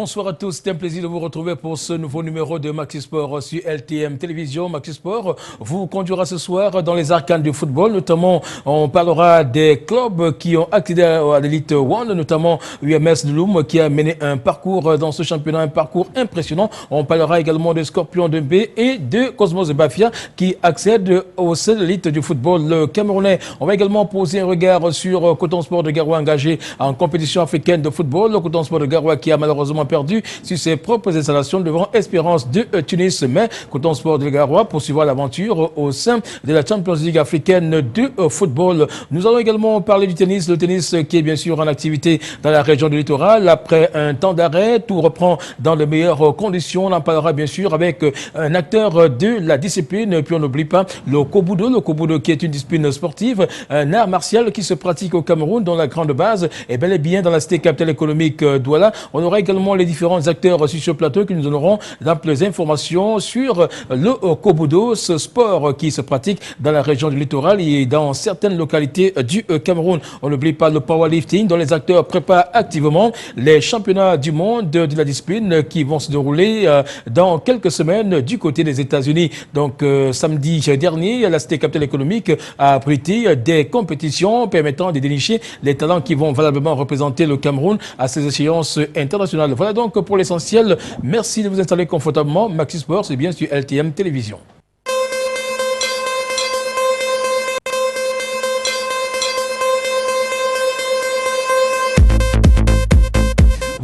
Bonsoir à tous, c'est un plaisir de vous retrouver pour ce nouveau numéro de Maxi Sport sur LTM Télévision. Maxi Sport vous conduira ce soir dans les arcanes du football. Notamment, on parlera des clubs qui ont accédé à l'Elite One, notamment UMS de Loum qui a mené un parcours dans ce championnat, un parcours impressionnant. On parlera également des Scorpions de B et de Cosmos de Bafia qui accèdent au sein de l'élite du football camerounais. On va également poser un regard sur Coton Sport de Garoua engagé en compétition africaine de football. Le Coton Sport de Garoua qui a malheureusement perdu sur ses propres installations devant Espérance de Tunis. Mais Coton Sport de Garoua poursuivra l'aventure au sein de la Champions League africaine de football. Nous allons également parler du tennis. Le tennis qui est bien sûr en activité dans la région du littoral. Après un temps d'arrêt, tout reprend dans de meilleures conditions. On en parlera bien sûr avec un acteur de la discipline. Puis on n'oublie pas le Kobudo. Le Kobudo qui est une discipline sportive, un art martial qui se pratique au Cameroun dont la grande base est bel et bien dans la cité capitale économique Douala. On aura également les différents acteurs sur ce plateau qui nous donneront d'amples informations sur le Kobudo, ce sport qui se pratique dans la région du littoral et dans certaines localités du Cameroun. On n'oublie pas le powerlifting dont les acteurs préparent activement les championnats du monde de la discipline qui vont se dérouler dans quelques semaines du côté des États-Unis. Donc samedi dernier, la cité capitale économique a abrité des compétitions permettant de dénicher les talents qui vont valablement représenter le Cameroun à ces échéances internationales. Voilà donc pour l'essentiel. Merci de vous installer confortablement. Maxi Sport, c'est bien sur LTM Télévision.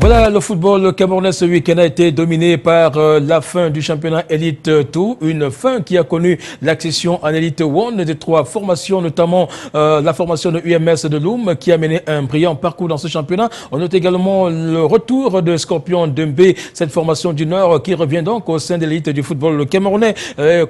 Voilà, le football camerounais ce week-end a été dominé par la fin du championnat Elite 2, une fin qui a connu l'accession en Elite 1 des trois formations, notamment la formation de UMS de Loum qui a mené un brillant parcours dans ce championnat. On note également le retour de Scorpion Dembe, cette formation du Nord qui revient donc au sein de l'élite du football camerounais.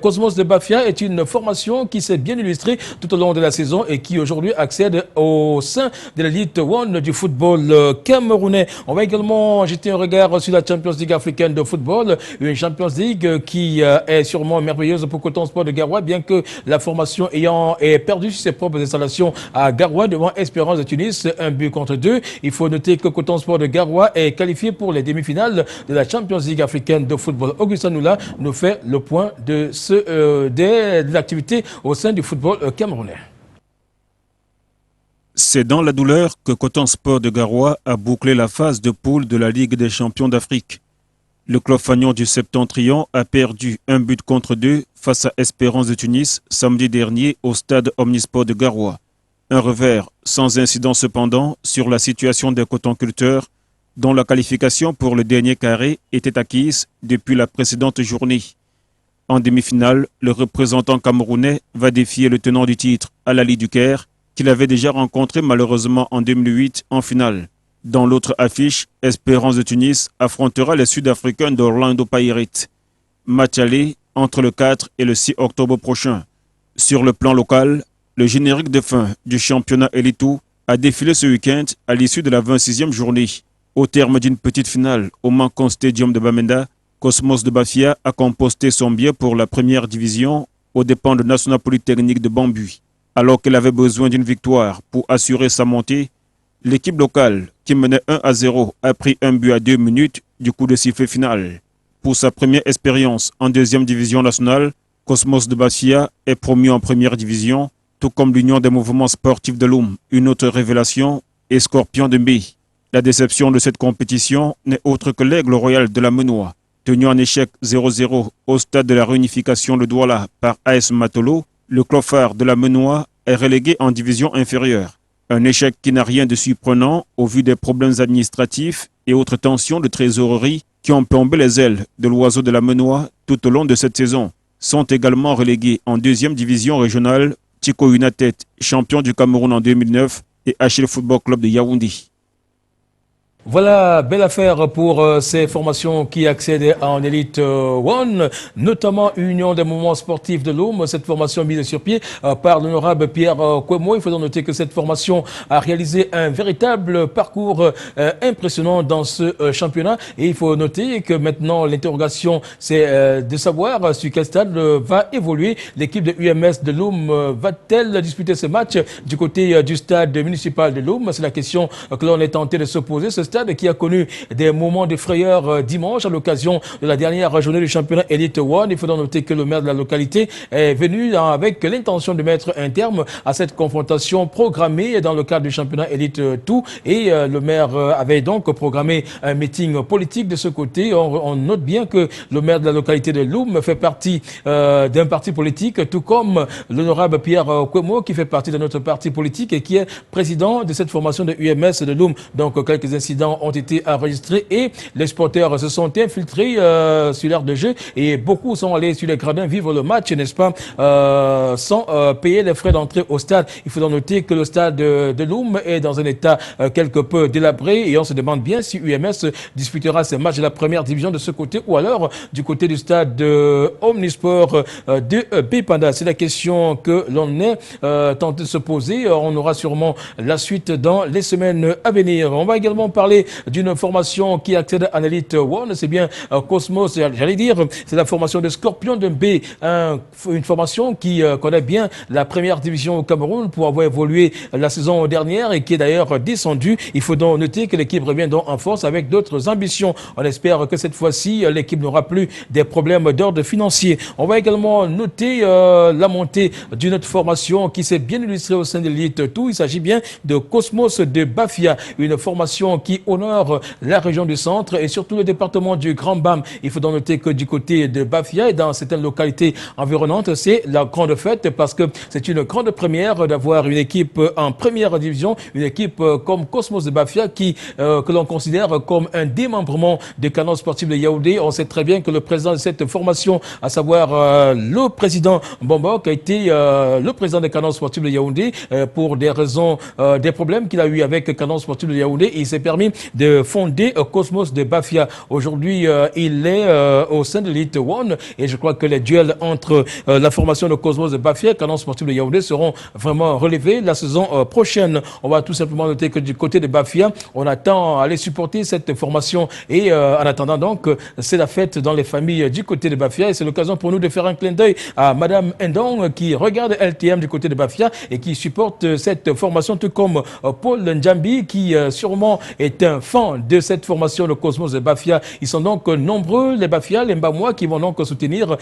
Cosmos de Bafia est une formation qui s'est bien illustrée tout au long de la saison et qui aujourd'hui accède au sein de l'élite 1 du football camerounais. On va également jeter un regard sur la Champions League africaine de football, une Champions League qui est sûrement merveilleuse pour Coton Sport de Garoua, bien que la formation ayant perdu ses propres installations à Garoua devant Espérance de Tunis, 1-2. Il faut noter que Coton Sport de Garoua est qualifié pour les demi-finales de la Champions League africaine de football. Augustin Noula nous fait le point de l'activité au sein du football camerounais. C'est dans la douleur que Coton Sport de Garoua a bouclé la phase de poule de la Ligue des champions d'Afrique. Le club fagnon du Septentrion a perdu 1-2 face à Espérance de Tunis samedi dernier au stade Omnisport de Garoua. Un revers sans incident cependant sur la situation des cotonculteurs dont la qualification pour le dernier carré était acquise depuis la précédente journée. En demi-finale, le représentant camerounais va défier le tenant du titre, Al-Ali du Caire, qu'il avait déjà rencontré malheureusement en 2008 en finale. Dans l'autre affiche, Espérance de Tunis affrontera les Sud-Africains d'Orlando Pirates. Match aller entre le 4 et le 6 octobre prochain. Sur le plan local, le générique de fin du championnat Elitou a défilé ce week-end à l'issue de la 26e journée. Au terme d'une petite finale au Mancon Stadium de Bamenda, Cosmos de Bafia a composté son billet pour la première division aux dépens de National Polytechnique de Bambu. Alors qu'elle avait besoin d'une victoire pour assurer sa montée, l'équipe locale, qui menait 1-0, a pris un but à 2 minutes du coup de sifflet final. Pour sa première expérience en deuxième division nationale, Cosmos de Bafia est promu en première division, tout comme l'Union des mouvements sportifs de Loum, une autre révélation, et Scorpion de B. La déception de cette compétition n'est autre que l'Aigle Royal de la Menoie, tenu en échec 0-0 au stade de la réunification de Douala par AS Matolo. Le club phare de la Menoie est relégué en division inférieure. Un échec qui n'a rien de surprenant au vu des problèmes administratifs et autres tensions de trésorerie qui ont plombé les ailes de l'oiseau de la Menoie tout au long de cette saison. Sont également relégués en deuxième division régionale Tico United, champion du Cameroun en 2009, et HL Football Club de Yaoundé. Voilà, belle affaire pour ces formations qui accèdent en Elite 1, notamment Union des mouvements sportifs de Loum, cette formation mise sur pied par l'honorable Pierre Kouemo. Il faut noter que cette formation a réalisé un véritable parcours impressionnant dans ce championnat. Et il faut noter que maintenant, l'interrogation, c'est de savoir sur quel stade va évoluer l'équipe de UMS de Loum. Va-t-elle disputer ce match du côté du stade municipal de Loum? C'est la question que l'on est tenté de se poser. Ce stade qui a connu des moments de frayeur dimanche à l'occasion de la dernière journée du championnat Elite One. Il faut noter que le maire de la localité est venu avec l'intention de mettre un terme à cette confrontation programmée dans le cadre du championnat Elite 2 et le maire avait donc programmé un meeting politique de ce côté. On note bien que le maire de la localité de Loum fait partie d'un parti politique, tout comme l'honorable Pierre Kwemo qui fait partie de notre parti politique et qui est président de cette formation de UMS de Loum. Donc quelques incidents ont été enregistrés et les supporters se sont infiltrés sur l'aire de jeu et beaucoup sont allés sur les gradins vivre le match, n'est-ce pas, sans payer les frais d'entrée au stade. Il faut noter que le stade de Loum est dans un état quelque peu délabré et on se demande bien si UMS disputera ces matchs de la première division de ce côté ou alors du côté du stade de Omnisport de Bipanda. C'est la question que l'on est tenté de se poser. On aura sûrement la suite dans les semaines à venir. On va également parler d'une formation qui accède à l'Elite One. C'est bien Cosmos, j'allais dire, c'est la formation de Scorpion de B, une formation qui connaît bien la première division au Cameroun pour avoir évolué la saison dernière et qui est d'ailleurs descendue. Il faut donc noter que l'équipe revient donc en force avec d'autres ambitions. On espère que cette fois-ci, l'équipe n'aura plus des problèmes d'ordre financier. On va également noter la montée d'une autre formation qui s'est bien illustrée au sein de l'Elite 2. Il s'agit bien de Cosmos de Bafia, une formation qui honore la région du centre et surtout le département du Grand Bam. Il faut donc noter que du côté de Bafia et dans certaines localités environnantes, c'est la grande fête parce que c'est une grande première d'avoir une équipe en première division, une équipe comme Cosmos de Bafia que l'on considère comme un démembrement de Canon Sportif de Yaoundé. On sait très bien que le président de cette formation, à savoir le président Bombok, a été le président de Canon Sportif de Yaoundé pour des raisons, des problèmes qu'il a eu avec Canon Sportif de Yaoundé et il s'est permis de fonder Cosmos de Bafia. Aujourd'hui, il est au sein de l'Elite One et je crois que les duels entre la formation de Cosmos de Bafia et Canon Sportif de Yaoundé seront vraiment relevés la saison prochaine. On va tout simplement noter que du côté de Bafia, on attend à aller supporter cette formation et en attendant donc, c'est la fête dans les familles du côté de Bafia et c'est l'occasion pour nous de faire un clin d'œil à Madame Ndong qui regarde LTM du côté de Bafia et qui supporte cette formation, tout comme Paul Ndjambi qui sûrement est un fan de cette formation de Cosmos de Bafia. Ils sont donc nombreux, les Bafia, les Mbamois qui vont donc soutenir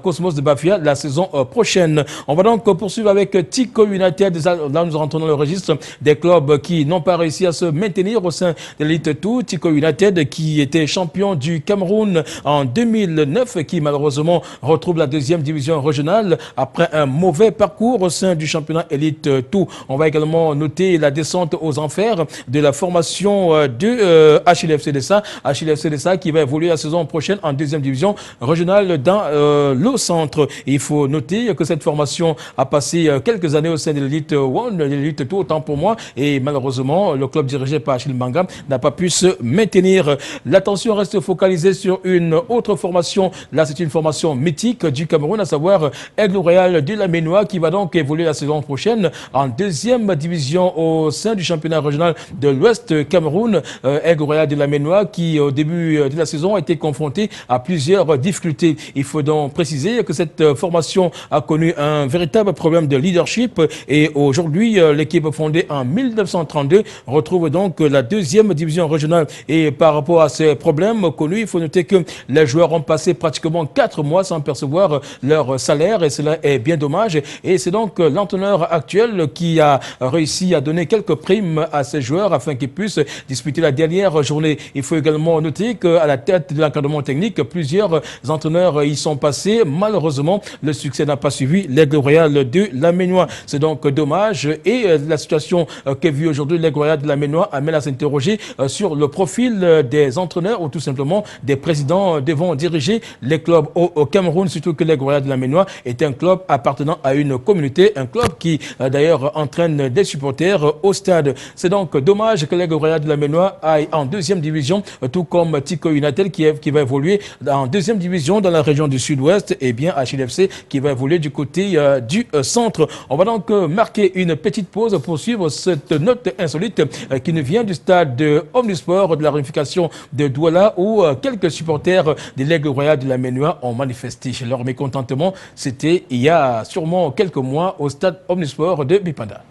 Cosmos de Bafia la saison prochaine. On va donc poursuivre avec Tico United. Là, nous rentrons dans le registre des clubs qui n'ont pas réussi à se maintenir au sein de l'Elite 2. Tico United qui était champion du Cameroun en 2009 qui malheureusement retrouve la deuxième division régionale après un mauvais parcours au sein du championnat Elite 2. On va également noter la descente aux enfers de la formation de HLFC Dessa. HLFC Dessa qui va évoluer la saison prochaine en deuxième division régionale dans le centre. Et il faut noter que cette formation a passé quelques années au sein de l'Elite 1, l'Elite 2 autant pour moi et malheureusement le club dirigé par Achille Manga n'a pas pu se maintenir. L'attention reste focalisée sur une autre formation. Là, c'est une formation mythique du Cameroun, à savoir Aigle Royal de la Ménois, qui va donc évoluer la saison prochaine en deuxième division au sein du championnat régional de l'Ouest Cameroun. Aigle Royal de la Ménois, qui au début de la saison a été confronté à plusieurs difficultés. Il faut donc préciser que cette formation a connu un véritable problème de leadership et aujourd'hui, l'équipe fondée en 1932 retrouve donc la deuxième division régionale. Et par rapport à ces problèmes connus, il faut noter que les joueurs ont passé pratiquement 4 mois sans percevoir leur salaire et cela est bien dommage. Et c'est donc l'entraîneur actuel qui a réussi à donner quelques primes à ces joueurs afin qu'ils puissent disputer la dernière journée. Il faut également noter qu'à la tête de l'encadrement technique, plusieurs entraîneurs y sont passés. Malheureusement, le succès n'a pas suivi l'Aigle Royal de la Ménois. C'est donc dommage et la situation qu'est vue aujourd'hui l'Aigle Royal de la Ménois amène à s'interroger sur le profil des entraîneurs ou tout simplement des présidents devant diriger les clubs au Cameroun, surtout que l'Aigle Royal de la Ménois est un club appartenant à une communauté, un club qui d'ailleurs entraîne des supporters au stade. C'est donc dommage que l'Aigle Royal de la Ménois aille en deuxième division, tout comme Tico United qui va évoluer en deuxième division dans la région du sud-ouest et bien HLFC qui va évoluer du côté du centre. On va donc marquer une petite pause pour suivre cette note insolite qui nous vient du stade de Omnisport de la réunification de Douala où quelques supporters de l'Aigle Royal de la Ménois ont manifesté leur mécontentement. C'était il y a sûrement quelques mois au stade Omnisport de Bipanda.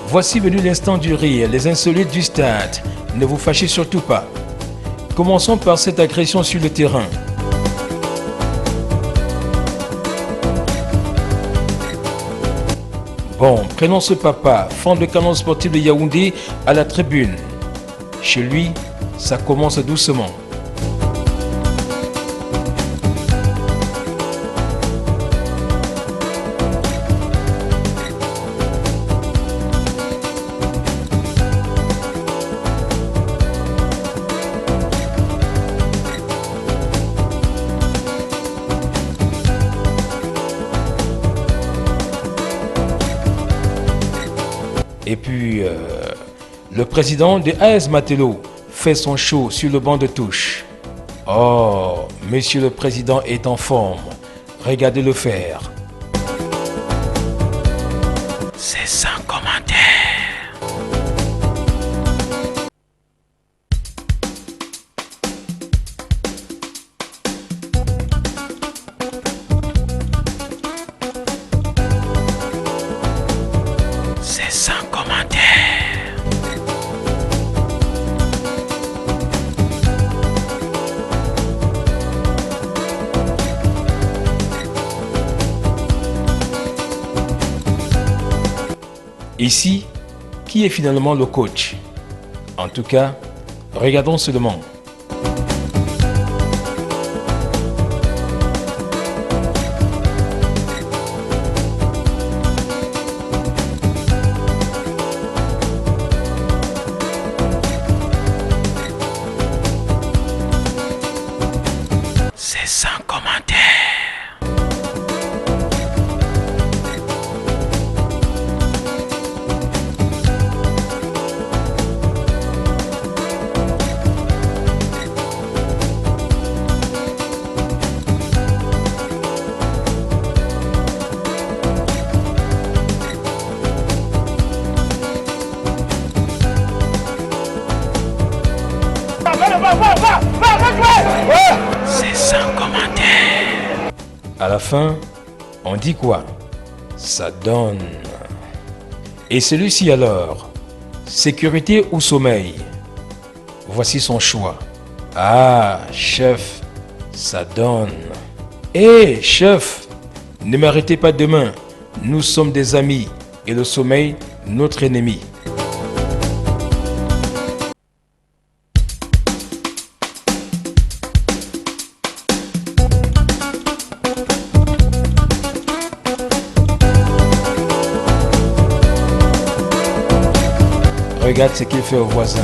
Voici venu l'instant du rire, les insolites du stade. Ne vous fâchez surtout pas. Commençons par cette agression sur le terrain. Bon, prenons ce papa, fan de canon sportif de Yaoundé, à la tribune. Chez lui, ça commence doucement. Et puis, le président de AS Matelot fait son show sur le banc de touche. Oh, monsieur le président est en forme. Regardez-le faire. C'est sans commentaire. C'est sans commentaire. Ici, qui est finalement le coach? En tout cas, regardons seulement. C'est sans commentaire. C'est sans commentaire. À la fin, on dit quoi? Ça donne. Et celui-ci alors, sécurité ou sommeil? Voici son choix. Ah, chef, ça donne. Hé, chef, ne m'arrêtez pas demain. Nous sommes des amis et le sommeil, notre ennemi. Regarde ce qu'il fait au voisin.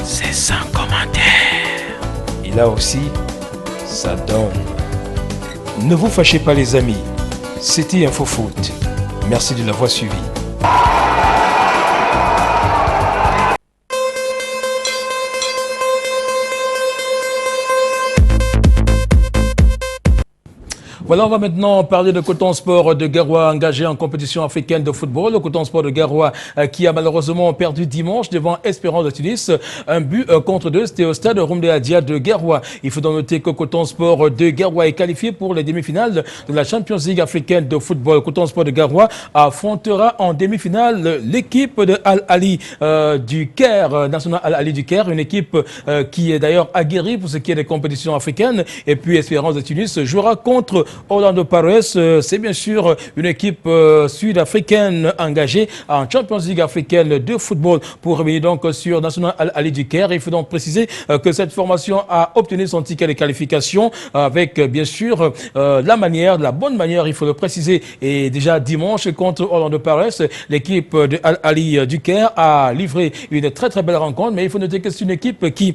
C'est sans commentaire. Et là aussi, ça donne. Ne vous fâchez pas les amis. C'était Info Foot. Merci de l'avoir suivi. Voilà, on va maintenant parler de Coton Sport de Garoua engagé en compétition africaine de football. Le Coton Sport de Garoua qui a malheureusement perdu dimanche devant Espérance de Tunis. Un but contre 2, c'était au stade Rumde Adia de Garoua. Il faut donc noter que Coton Sport de Garoua est qualifié pour les demi-finales de la Champions League africaine de football. Coton Sport de Garoua affrontera en demi-finale l'équipe de Al-Ali du Caire, National Al-Ali du Caire, une équipe qui est d'ailleurs aguerrie pour ce qui est des compétitions africaines. Et puis Espérance de Tunis jouera contre Orlando Pirates. C'est bien sûr une équipe sud-africaine engagée en Champions League africaine de football. Pour revenir donc sur National Al-Ali du Caire, il faut donc préciser que cette formation a obtenu son ticket de qualification avec bien sûr la bonne manière, il faut le préciser. Et déjà dimanche contre Orlando Pirates, l'équipe de Al-Ali du Caire a livré une très très belle rencontre, mais il faut noter que c'est une équipe qui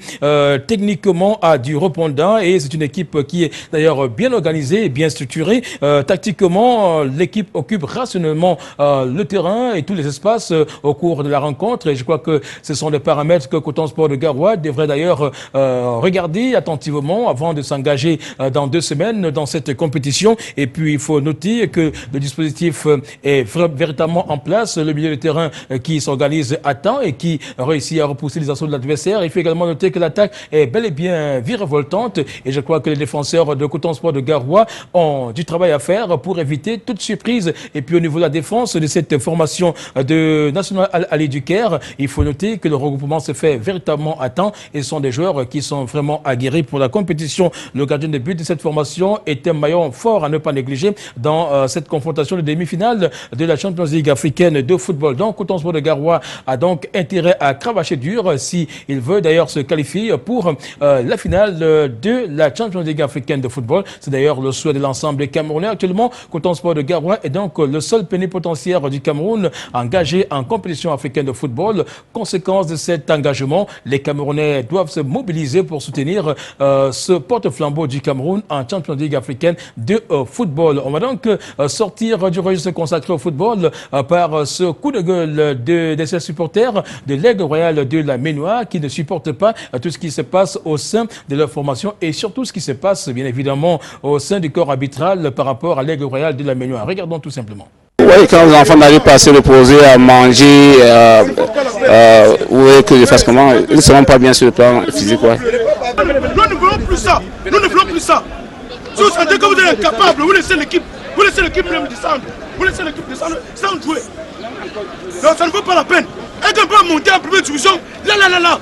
techniquement a du répondant et c'est une équipe qui est d'ailleurs bien organisée et bien structuré. Tactiquement, l'équipe occupe rationnellement le terrain et tous les espaces au cours de la rencontre. Et je crois que ce sont des paramètres que Coton Sport de Garoua devrait d'ailleurs regarder attentivement avant de s'engager dans 2 semaines dans cette compétition. Et puis, il faut noter que le dispositif est véritablement en place. Le milieu de terrain qui s'organise à temps et qui réussit à repousser les assauts de l'adversaire. Il faut également noter que l'attaque est bel et bien virevoltante. Et je crois que les défenseurs de Coton Sport de Garoua ont du travail à faire pour éviter toute surprise. Et puis, au niveau de la défense de cette formation de National Ali du Caire, il faut noter que le regroupement se fait véritablement à temps et ce sont des joueurs qui sont vraiment aguerris pour la compétition. Le gardien de but de cette formation est un maillon fort à ne pas négliger dans cette confrontation de demi-finale de la Champions League africaine de football. Donc, Coton Sport de Garoua a donc intérêt à cravacher dur s'il veut d'ailleurs se qualifier pour la finale de la Champions League africaine de football. C'est d'ailleurs le souhait de l'ensemble des Camerounais. Actuellement, Coton Sport de Garoua est donc le seul plénipotentiaire du Cameroun engagé en compétition africaine de football. Conséquence de cet engagement, les Camerounais doivent se mobiliser pour soutenir ce porte-flambeau du Cameroun en Champions League africaine de football. On va donc sortir du registre consacré au football par ce coup de gueule de ces supporters de l'Aigle Royal de la Ménois qui ne supportent pas tout ce qui se passe au sein de leur formation et surtout ce qui se passe bien évidemment au sein du corps arbitral par rapport à l'Aigle Royal de la Ménois. Regardons tout simplement. Oui, quand les enfants n'arrivent pas à se reposer, à manger, oui, que je fasse comment, ils ne seront pas bien sur le plan physique. Ouais. Nous ne voulons plus ça. Nous ne voulons plus ça. Si vous sentez que vous êtes incapable, vous laissez l'équipe même descendre. Vous laissez l'équipe descendre sans jouer. Donc ça ne vaut pas la peine. Et qu'on peut monter en première division, là,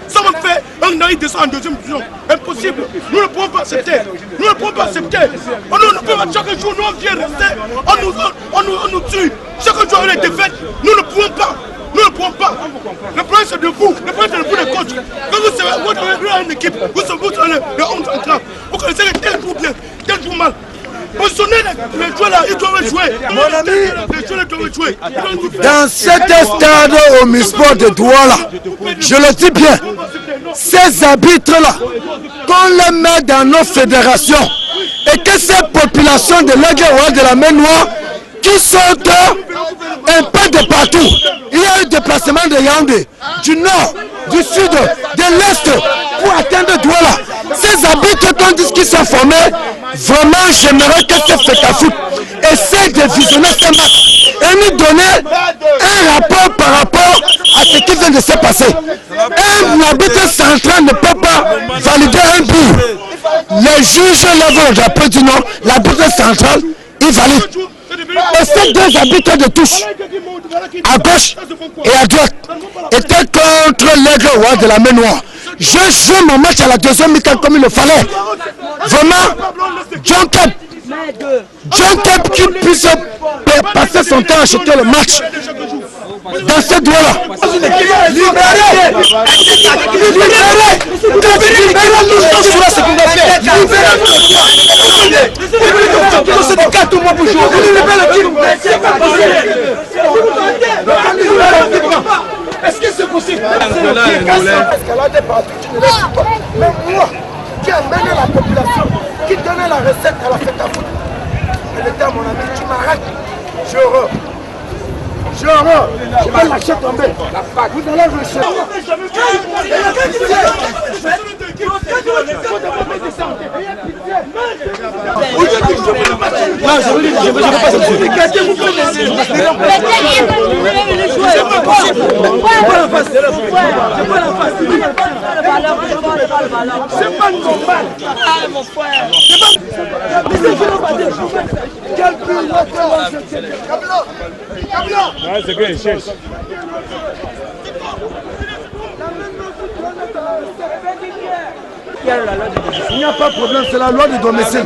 ça va faire un arrive descendre en deuxième division. Impossible. Nous ne pouvons pas accepter. Nous ne pouvons pas accepter. On ne peut pas chaque jour, nous on vient rester, on nous tue. Chaque jour on est défaite. Nous ne pouvons pas. Nous ne pouvons pas. Le problème c'est de vous. Le problème c'est de vous les coachs. Quand vous savez, vous avez une équipe, vous savez le 11 central. Vous connaissez tel joue bien, tel joue mal. Positionnez les joueurs là, ils doivent jouer. Mon ami, les joueurs doivent jouer. dans cet stade au Misport de Douala, je le dis bien, ces arbitres-là, qu'on les met dans nos fédérations et que ces populations de l'Aigle Royal de la Mer Noire qui sortent un peu de partout. Il y a eu déplacement de Yaoundé, du nord, du sud, de l'est pour atteindre Douala. Ces arbitres qu'on dit qu'ils sont formés, vraiment j'aimerais que ce FECAFOOT essaie de visionner ce match et nous donner un rapport par rapport à ce qui vient de se passer. Un arbitre central ne peut pas valider un but. Les juges lèvent le drapeau du non, l'arbitre central, il valide. Et ces deux arbitres de touche, à gauche et à droite, étaient contre l'Aigle Royal de la Mer Noire. Je joue mon match à la deuxième mi-temps comme il le fallait. Vraiment, John Kemp qui puisse passer son temps à acheter le match dans ce duel-là. Est-ce que c'est possible? Mais moi, qui a mené la population, qui donnait la recette à la FECAFOOT, elle était à mon ami, tu m'arrêtes, je horreur. Je vais lâcher tomber. Vous allez lâcher. Non, je veux pas se c'est pas une combat. Ah mon frère. C'est bien, cherche. Il n'y a pas de problème, c'est la loi du domicile.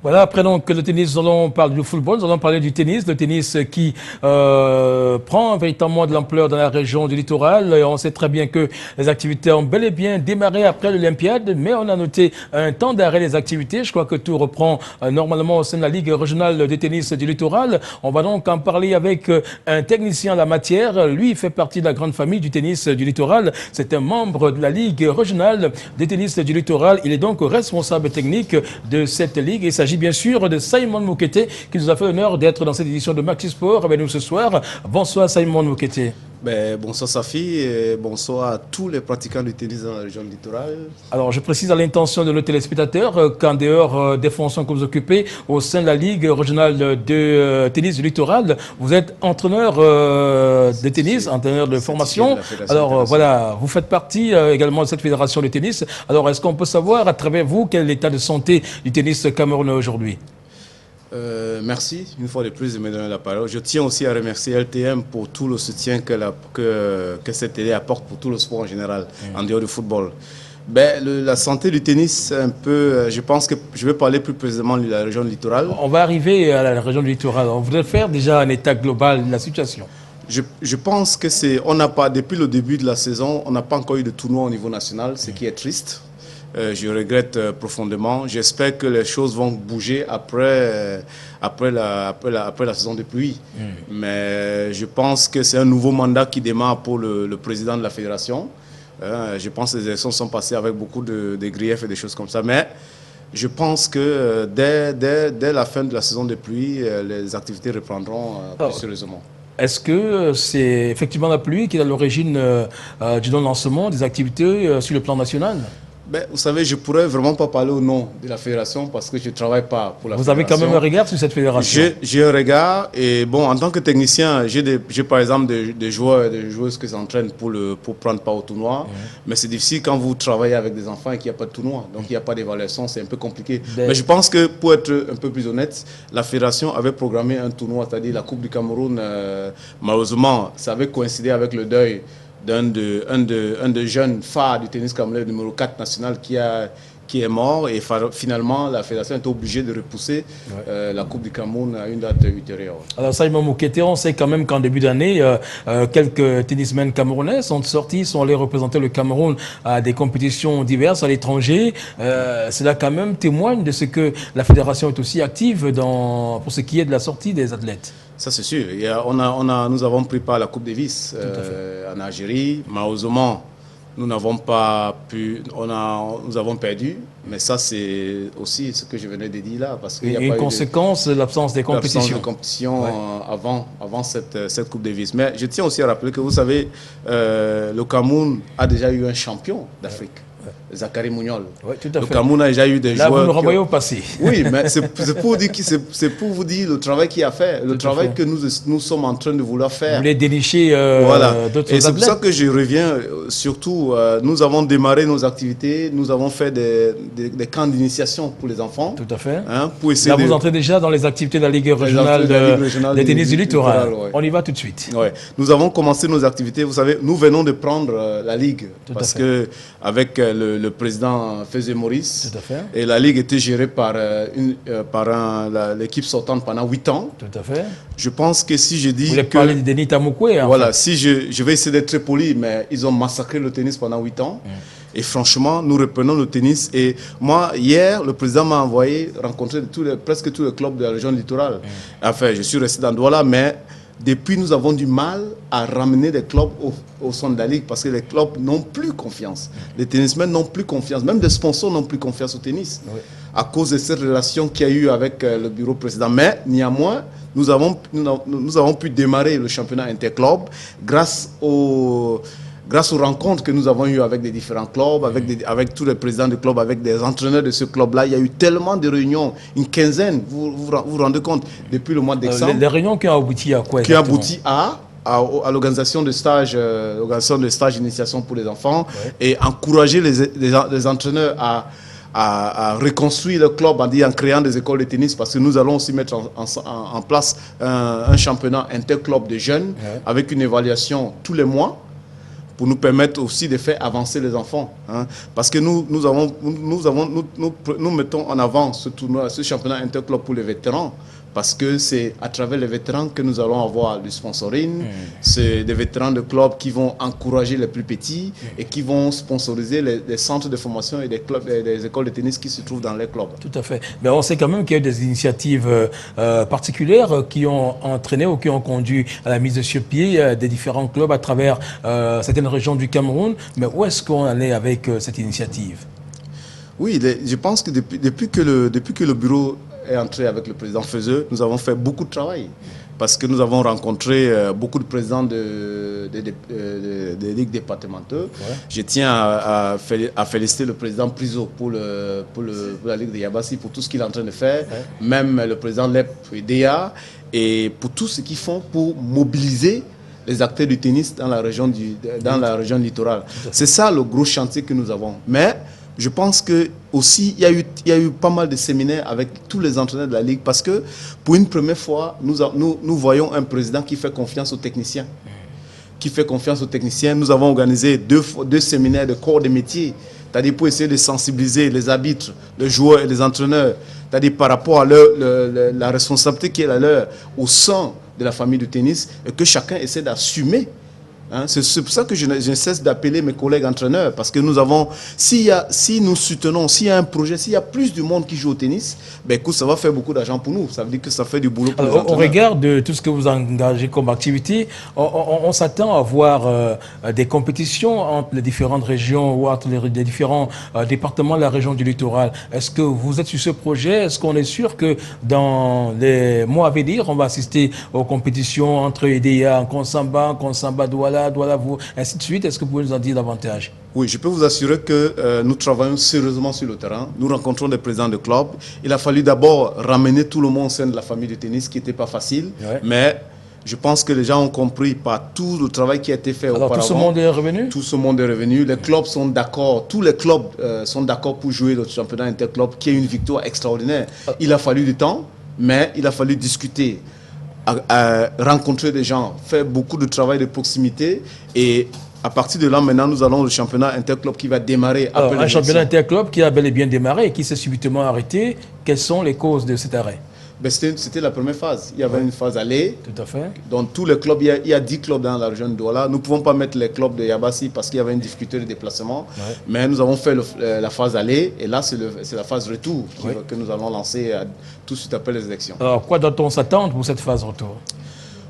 Voilà, après donc le tennis, on parle du football, nous allons parler du tennis. Le tennis qui prend véritablement de l'ampleur dans la région du littoral. Et on sait très bien que les activités ont bel et bien démarré après l'Olympiade, mais on a noté un temps d'arrêt des activités. Je crois que tout reprend normalement au sein de la Ligue régionale de tennis du littoral. On va donc en parler avec un technicien en la matière. Lui, il fait partie de la grande famille du tennis du littoral. C'est un membre de la Ligue régionale de tennis du littoral. Il est donc responsable technique de cette ligue. Il s'agit bien sûr de Simon Moukete qui nous a fait l'honneur d'être dans cette édition de Maxi Sport avec nous ce soir. Bonsoir Simon Moukete. Bonsoir Safi et bonsoir à tous les pratiquants du tennis dans la région littorale. Alors je précise à l'intention de nos téléspectateurs qu'en dehors des fonctions que vous occupez au sein de la Ligue régionale de tennis du littoral, vous êtes entraîneur de tennis, entraîneur de formation. Alors voilà, vous faites partie également de cette fédération de tennis. Alors est-ce qu'on peut savoir à travers vous quel est l'état de santé du tennis camerounais aujourd'hui? Merci une fois de plus de me donner la parole. Je tiens aussi à remercier LTM pour tout le soutien que cette télé apporte pour tout le sport en général, en dehors du football. La santé du tennis, un peu, je pense que je vais parler plus précisément de la région littorale. On va arriver à la région littorale. On voudrait faire déjà un état global de la situation. Je pense que on n'a pas, depuis le début de la saison, on n'a pas encore eu de tournoi au niveau national, ce qui est triste. Je regrette profondément. J'espère que les choses vont bouger après la saison de pluie. Mais je pense que c'est un nouveau mandat qui démarre pour le président de la fédération. Je pense que les élections sont passées avec beaucoup de griefs et des choses comme ça. Mais je pense que dès la fin de la saison de pluie, les activités reprendront plus sérieusement. Est-ce que c'est effectivement la pluie qui est à l'origine du non-lancement des activités sur le plan national? Vous savez, je ne pourrais vraiment pas parler au nom de la fédération parce que je ne travaille pas pour la fédération. Vous avez quand même un regard sur cette fédération? J'ai un regard et bon, en tant que technicien, j'ai par exemple des joueurs et des joueuses qui s'entraînent pour prendre part au tournoi. Mais c'est difficile quand vous travaillez avec des enfants et qu'il n'y a pas de tournoi. Donc il n'y a pas d'évaluation, c'est un peu compliqué. Mais je pense que pour être un peu plus honnête, la fédération avait programmé un tournoi, c'est-à-dire la Coupe du Cameroun. Malheureusement, ça avait coïncidé avec le deuil d'un des jeunes phares du tennis camerounais, numéro 4 national, qui est mort. Et finalement, la fédération est obligée de repousser la Coupe du Cameroun à une date ultérieure. Alors, Simon Moukete, on sait quand même qu'en début d'année, quelques tennismen camerounais sont sortis, sont allés représenter le Cameroun à des compétitions diverses à l'étranger. Cela quand même témoigne de ce que la fédération est aussi active pour ce qui est de la sortie des athlètes. Ça, c'est sûr. Nous avons pris part à la Coupe Davis en Algérie. Malheureusement, nous n'avons pas pu. Nous avons perdu. Mais ça, c'est aussi ce que je venais de dire là. Parce qu'il y a une conséquence de l'absence des compétitions. L'absence de compétition avant cette Coupe Davis. Mais je tiens aussi à rappeler que vous savez, le Cameroun a déjà eu un champion d'Afrique. Zachary Mouniol. Oui, tout à fait. Le Cameroun a déjà eu des joueurs. Là, vous nous renvoyez au passé. Oui, mais c'est pour vous dire le travail qu'il a fait, le travail que nous sommes en train de vouloir faire. Vous voulez dénicher d'autres athlètes. Et c'est pour ça que je reviens, surtout, nous avons démarré nos activités, nous avons fait des camps d'initiation pour les enfants. Tout à fait. Pour essayer là, vous entrez déjà dans les activités de la Ligue régionale de tennis du littoral. On y va tout de suite. Ouais. Nous avons commencé nos activités, vous savez, nous venons de prendre la Ligue. Parce que avec le président Fezé Maurice. Tout à fait. Et la Ligue était gérée par l'équipe sortante pendant 8 ans. Tout à fait. Je pense que si je dis vous voulez parler de Denis Tamoukwé, voilà, si je vais essayer d'être très poli, mais ils ont massacré le tennis pendant 8 ans. Et franchement, nous reprenons le tennis. Et moi, hier, le président m'a envoyé rencontrer presque tous les clubs de la région littorale. Enfin, je suis resté dans Douala, mais depuis, nous avons du mal à ramener des clubs au sein de la Ligue parce que les clubs n'ont plus confiance. Les tennismen n'ont plus confiance. Même les sponsors n'ont plus confiance au tennis à cause de cette relation qu'il y a eu avec le bureau précédent. Mais néanmoins, nous avons pu démarrer le championnat interclub grâce aux rencontres que nous avons eues avec des différents clubs, avec tous les présidents de clubs, avec des entraîneurs de ce club-là. Il y a eu tellement de réunions, une quinzaine, vous rendez compte, depuis le mois de décembre. Les réunions qui ont abouti à quoi exactement? Qui ont abouti à l'organisation de stages d'initiation pour les enfants et encourager les entraîneurs à reconstruire le club en créant des écoles de tennis parce que nous allons aussi mettre en place un championnat interclub de jeunes avec une évaluation tous les mois pour nous permettre aussi de faire avancer les enfants. Hein. Parce que nous mettons en avant ce tournoi, ce championnat interclub pour les vétérans. Parce que c'est à travers les vétérans que nous allons avoir du sponsoring. C'est des vétérans de clubs qui vont encourager les plus petits et qui vont sponsoriser les centres de formation et des clubs, des écoles de tennis qui se trouvent dans les clubs. Tout à fait. Mais on sait quand même qu'il y a eu des initiatives particulières qui ont entraîné ou qui ont conduit à la mise sur pied des différents clubs à travers certaines régions du Cameroun. Mais où est-ce qu'on en est avec cette initiative? Oui, je pense que depuis que le bureau est entré avec le président Feuzeux, nous avons fait beaucoup de travail. Parce que nous avons rencontré beaucoup de présidents de ligues départementaux. Ouais. Je tiens à féliciter le président Priso pour la ligue de Yabassi, pour tout ce qu'il est en train de faire. Ouais. Même le président Lep et Déa, et pour tout ce qu'ils font pour mobiliser les acteurs du tennis dans la région littorale. C'est ça le gros chantier que nous avons. Mais je pense que aussi il y a eu pas mal de séminaires avec tous les entraîneurs de la ligue parce que pour une première fois nous voyons un président qui fait confiance aux techniciens. Nous avons organisé deux séminaires de corps de métier, c'est-à-dire pour essayer de sensibiliser les arbitres, les joueurs et les entraîneurs, c'est-à-dire par rapport à la responsabilité qui est la leur au sein de la famille du tennis et que chacun essaie d'assumer. Hein, c'est pour ça que je ne cesse d'appeler mes collègues entraîneurs, parce que nous avons, si nous soutenons, s'il y a un projet, s'il y a plus de monde qui joue au tennis, ben écoute, ça va faire beaucoup d'argent pour nous. Ça veut dire que ça fait du boulot pour les entraîneurs. Au regard de tout ce que vous engagez comme activité, on s'attend à voir des compétitions entre les différentes régions ou entre les différents départements de la région du littoral. Est-ce que vous êtes sur ce projet? Est-ce qu'on est sûr que dans les mois à venir, on va assister aux compétitions entre EDEA, Konsamba, Douala, ainsi de suite? Est-ce que vous pouvez nous en dire davantage? Oui, je peux vous assurer que nous travaillons sérieusement sur le terrain. Nous rencontrons des présidents de clubs. Il a fallu d'abord ramener tout le monde au sein de la famille du tennis, ce qui n'était pas facile. Ouais. Mais je pense que les gens ont compris par tout le travail qui a été fait auparavant. Tout ce monde est revenu? Tout ce monde est revenu. Les clubs sont d'accord. Tous les clubs sont d'accord pour jouer le championnat interclub, qui est une victoire extraordinaire. Il a fallu du temps, mais il a fallu discuter, à rencontrer des gens, faire beaucoup de travail de proximité, et à partir de là, maintenant, nous allons le championnat interclub qui va démarrer. Alors, un championnat interclub qui a bel et bien démarré et qui s'est subitement arrêté. Quelles sont les causes de cet arrêt? Ben, c'était la première phase. Il y avait une phase aller. Tout à fait. Dans tous les clubs, il y a 10 clubs dans la région de Douala. Nous ne pouvons pas mettre les clubs de Yabassi parce qu'il y avait une difficulté de déplacement. Ouais. Mais nous avons fait la phase aller. Et là, c'est la phase retour que nous allons lancer tout de suite après les élections. Alors, quoi doit-on s'attendre pour cette phase retour?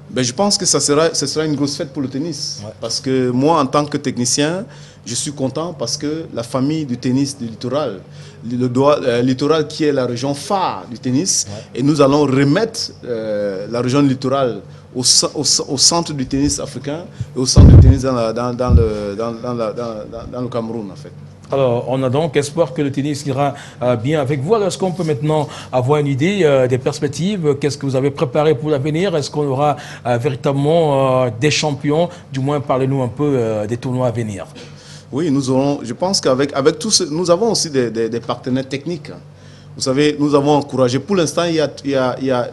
Ben, je pense que ce sera une grosse fête pour le tennis. Ouais. Parce que moi, en tant que technicien, je suis content parce que la famille du tennis du littoral, le littoral qui est la région phare du tennis, et nous allons remettre la région littorale au centre du tennis africain et au centre du tennis dans le Cameroun, en fait. Alors, on a donc espoir que le tennis ira bien avec vous. Alors, est-ce qu'on peut maintenant avoir une idée des perspectives? Qu'est-ce que vous avez préparé pour l'avenir? Est-ce qu'on aura véritablement des champions? Du moins, parlez-nous un peu des tournois à venir. Oui, je pense qu'avec tout ce, nous avons aussi des partenaires techniques. Vous savez, nous avons encouragé, pour l'instant,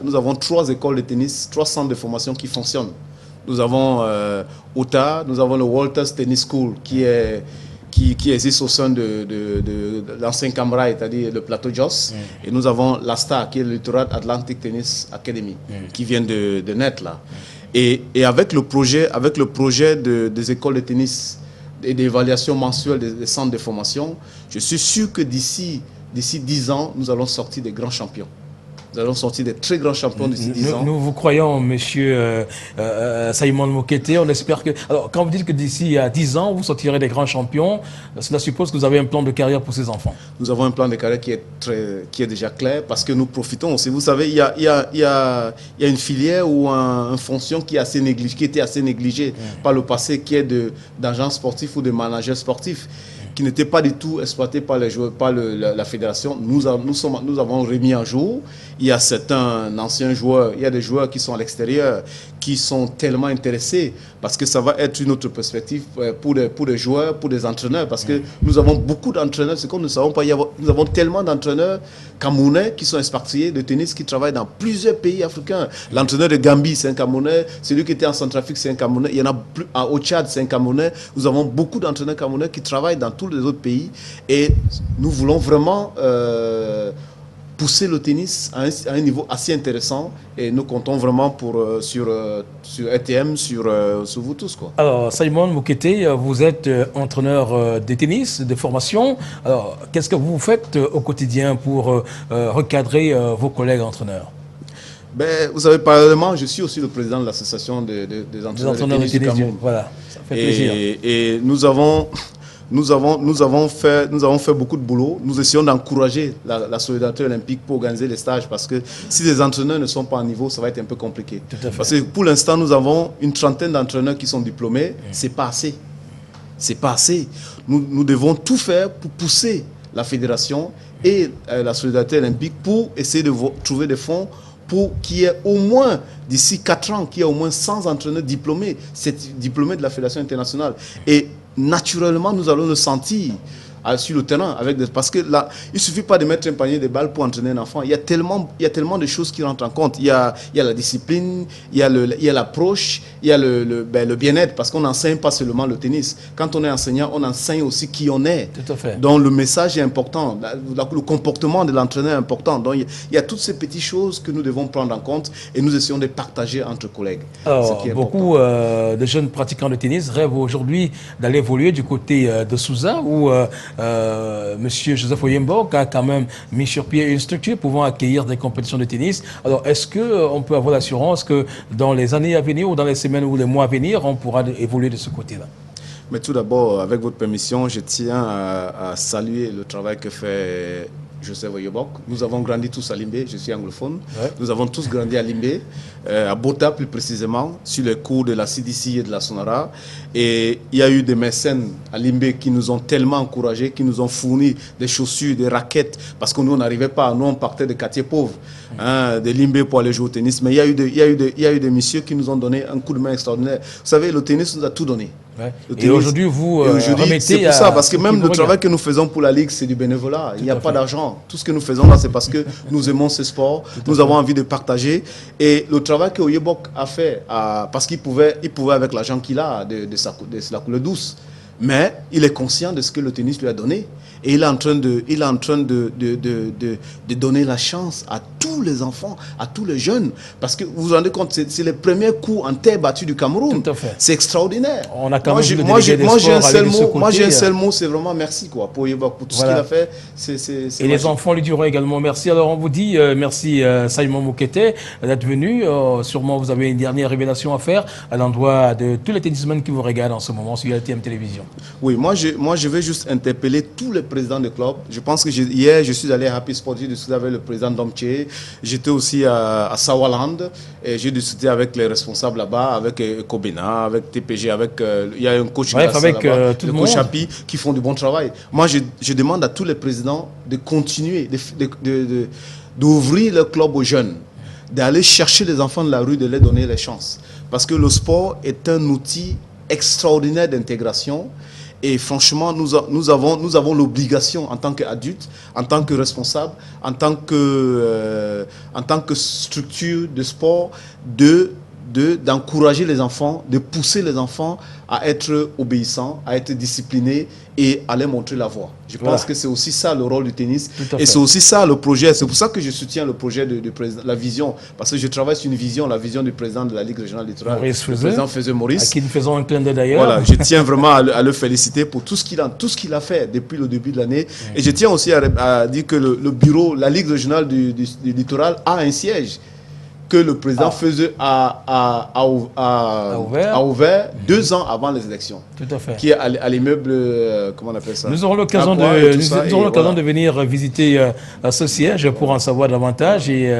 nous avons 3 écoles de tennis, 3 centres de formation qui fonctionnent. Nous avons OTA, nous avons le Walters Tennis School qui existe au sein de l'ancien Cambrai, c'est-à-dire le plateau Jos. Et nous avons l'ASTA, qui est le Littoral Atlantic Tennis Academy, qui vient de naître là. Et avec le projet des écoles de tennis et d'évaluation mensuelle des centres de formation, je suis sûr que d'ici 10 ans, nous allons sortir des grands champions. Nous allons sortir des très grands champions d'ici 10 ans. Nous vous croyons, monsieur Simon Mokete. On espère que... Alors, quand vous dites que d'ici 10 ans, vous sortirez des grands champions, cela suppose que vous avez un plan de carrière pour ces enfants. Nous avons un plan de carrière qui est déjà clair, parce que nous profitons aussi. Vous savez, il y a une filière ou une fonction qui était assez négligée par le passé, qui est d'agents sportifs ou de managers sportifs, qui n'était pas du tout exploité par les joueurs, par la fédération. Nous avons remis un jour. Il y a certains anciens joueurs, il y a des joueurs qui sont à l'extérieur, qui sont tellement intéressés parce que ça va être une autre perspective pour les joueurs, pour les entraîneurs, parce que nous avons beaucoup d'entraîneurs, c'est comme nous ne savons pas, nous avons tellement d'entraîneurs camerounais qui sont expatriés de tennis, qui travaillent dans plusieurs pays africains. L'entraîneur de Gambie, c'est un Camerounais, celui qui était en Centrafrique, c'est un Camerounais, il y en a plus, au Tchad, c'est un Camerounais. Nous avons beaucoup d'entraîneurs camerounais qui travaillent dans tous les autres pays et nous voulons vraiment pousser le tennis à un niveau assez intéressant et nous comptons vraiment sur RTM, sur vous tous, quoi. Alors, Simon Moukete, vous êtes entraîneur de tennis, de formation. Alors, qu'est-ce que vous faites au quotidien pour recadrer vos collègues entraîneurs? Ben, vous savez, parallèlement, je suis aussi le président de l'association des entraîneurs de tennis du Cameroun. Voilà, ça fait plaisir. Et nous avons fait beaucoup de boulot. Nous essayons d'encourager la solidarité olympique pour organiser les stages parce que si les entraîneurs ne sont pas en niveau, ça va être un peu compliqué. Parce que pour l'instant, nous avons une trentaine d'entraîneurs qui sont diplômés. C'est pas assez. C'est pas assez. Nous devons tout faire pour pousser la fédération et la solidarité olympique pour essayer de trouver des fonds pour qu'il y ait au moins, d'ici 4 ans, qu'il y ait au moins 100 entraîneurs diplômés, diplômés de la Fédération internationale. Et naturellement, nous allons le sentir sur le terrain. Parce que là, il ne suffit pas de mettre un panier de balles pour entraîner un enfant. Il y a tellement de choses qui rentrent en compte. Il y a la discipline, il y a l'approche, il y a le bien-être, parce qu'on n'enseigne pas seulement le tennis. Quand on est enseignant, on enseigne aussi qui on est. Tout à fait. Donc le message est important, le comportement de l'entraîneur est important. Donc il y a toutes ces petites choses que nous devons prendre en compte et nous essayons de partager entre collègues. Alors, beaucoup de jeunes pratiquants de tennis rêvent aujourd'hui d'aller évoluer du côté de Souza, où Monsieur Joseph Oyemborg a quand même mis sur pied une structure pouvant accueillir des compétitions de tennis. Alors, est-ce qu'on peut avoir l'assurance que dans les années à venir ou dans les semaines ou les mois à venir, on pourra évoluer de ce côté-là? Mais tout d'abord, avec votre permission, je tiens à saluer le travail que fait Joseph Oyemborg. Nous avons grandi tous à Limbé, je suis anglophone. Ouais. Nous avons tous grandi à Limbé, à Bota plus précisément, sur les cours de la CDC et de la Sonara. Et il y a eu des mécènes à Limbé qui nous ont tellement encouragés, qui nous ont fourni des chaussures, des raquettes, parce que nous, on n'arrivait pas, nous, on partait de quartiers pauvres, de Limbé pour aller jouer au tennis. Mais il y a eu des messieurs qui nous ont donné un coup de main extraordinaire. Vous savez, le tennis nous a tout donné. Ouais. Et aujourd'hui, vous remettez c'est pour ça, parce que même le travail que nous faisons pour la Ligue, c'est du bénévolat. Il n'y a pas d'argent. Tout ce que nous faisons là, c'est parce que nous aimons ce sport, nous avons envie de partager. Et le travail que Oyemborg a fait, parce qu'il pouvait avec l'argent qu'il a de la couleur douce, mais il est conscient de ce que le tennis lui a donné. Et il est en train de donner la chance à tous les enfants, à tous les jeunes. Parce que vous vous rendez compte, c'est les premiers coups en terre battue du Cameroun. C'est extraordinaire. On a quand moi, j'ai un seul mot, c'est vraiment merci pour Oyemborg, pour tout ce qu'il a fait. Et les enfants lui diront également merci. Alors on vous dit merci Simon Moukete d'être venu. Sûrement vous avez une dernière révélation à faire à l'endroit de tous les tennismen qui vous regardent en ce moment sur LTM Télévision. Oui, moi je vais juste interpeller tous les présidents de club. Je pense que hier, je suis allé à Happy Sport, j'ai discuté avec le président Domche. J'étais aussi à Sawaland et j'ai discuté avec les responsables là-bas, avec Kobena, avec TPG, il y a un coach avec le coach Happy qui font du bon travail. Moi, je demande à tous les présidents de continuer, d'ouvrir le club aux jeunes, d'aller chercher les enfants de la rue, de les donner les chances. Parce que le sport est un outil extraordinaire d'intégration. Et franchement, nous avons l'obligation en tant qu'adultes, en tant que responsables, en tant que structure de sport, d'encourager les enfants, de pousser les enfants à être obéissants, à être disciplinés et à les montrer la voie. Je pense que c'est aussi ça le rôle du tennis et c'est aussi ça le projet. C'est pour ça que je soutiens le projet du président, la vision, parce que je travaille sur une vision, la vision du président de la Ligue régionale littorale, le président Fezeux Maurice. À qui nous faisons un clin d'œil d'ailleurs. Voilà, je tiens vraiment à le féliciter pour tout ce qu'il a fait depuis le début de l'année. Et je tiens aussi à dire que le bureau, la Ligue régionale du littoral a un siège que le président a ouvert 2 ans avant les élections. Tout à fait. Qui est à l'immeuble, comment on appelle ça? Nous aurons l'occasion de venir visiter ce siège pour en savoir davantage et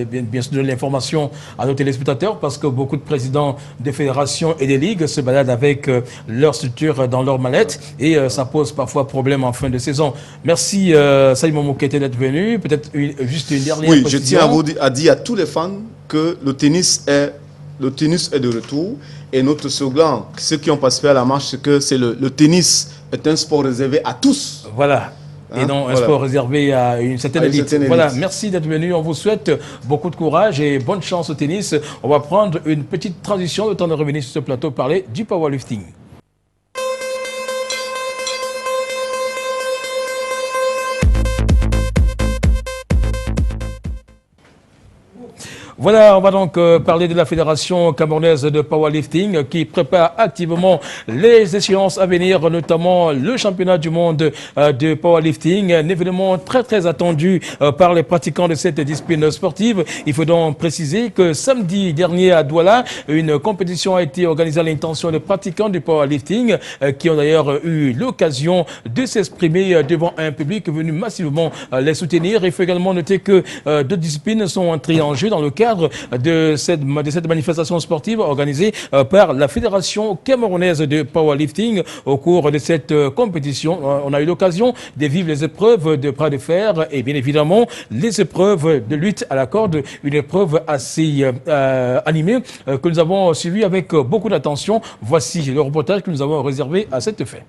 bien sûr donner l'information à nos téléspectateurs parce que beaucoup de présidents de fédérations et des ligues se baladent avec leur structure dans leur mallette et ça pose parfois problème en fin de saison. Merci Simon Moukete d'être venu. Peut-être juste une dernière précision. Je tiens à dire à tous les fans que le tennis est le tennis est de retour. Et notre slogan, ceux qui ont participé à la marche, c'est que le tennis est un sport réservé à tous. Voilà. Et non un sport réservé à une certaine élite. Voilà, merci d'être venu. On vous souhaite beaucoup de courage et bonne chance au tennis. On va prendre une petite transition, le temps de revenir sur ce plateau, parler du powerlifting. Voilà, on va donc parler de la Fédération camerounaise de powerlifting qui prépare activement les échéances à venir, notamment le championnat du monde de powerlifting, un événement très attendu par les pratiquants de cette discipline sportive. Il faut donc préciser que samedi dernier à Douala, une compétition a été organisée à l'intention de pratiquants du powerlifting qui ont d'ailleurs eu l'occasion de s'exprimer devant un public venu massivement les soutenir. Il faut également noter que deux disciplines sont entrées en jeu dans le cadre de cette manifestation sportive organisée par la Fédération camerounaise de powerlifting. Au cours de cette compétition, on a eu l'occasion de vivre les épreuves de bras de fer et bien évidemment les épreuves de lutte à la corde, une épreuve assez animée que nous avons suivie avec beaucoup d'attention. Voici le reportage que nous avons réservé à cet effet.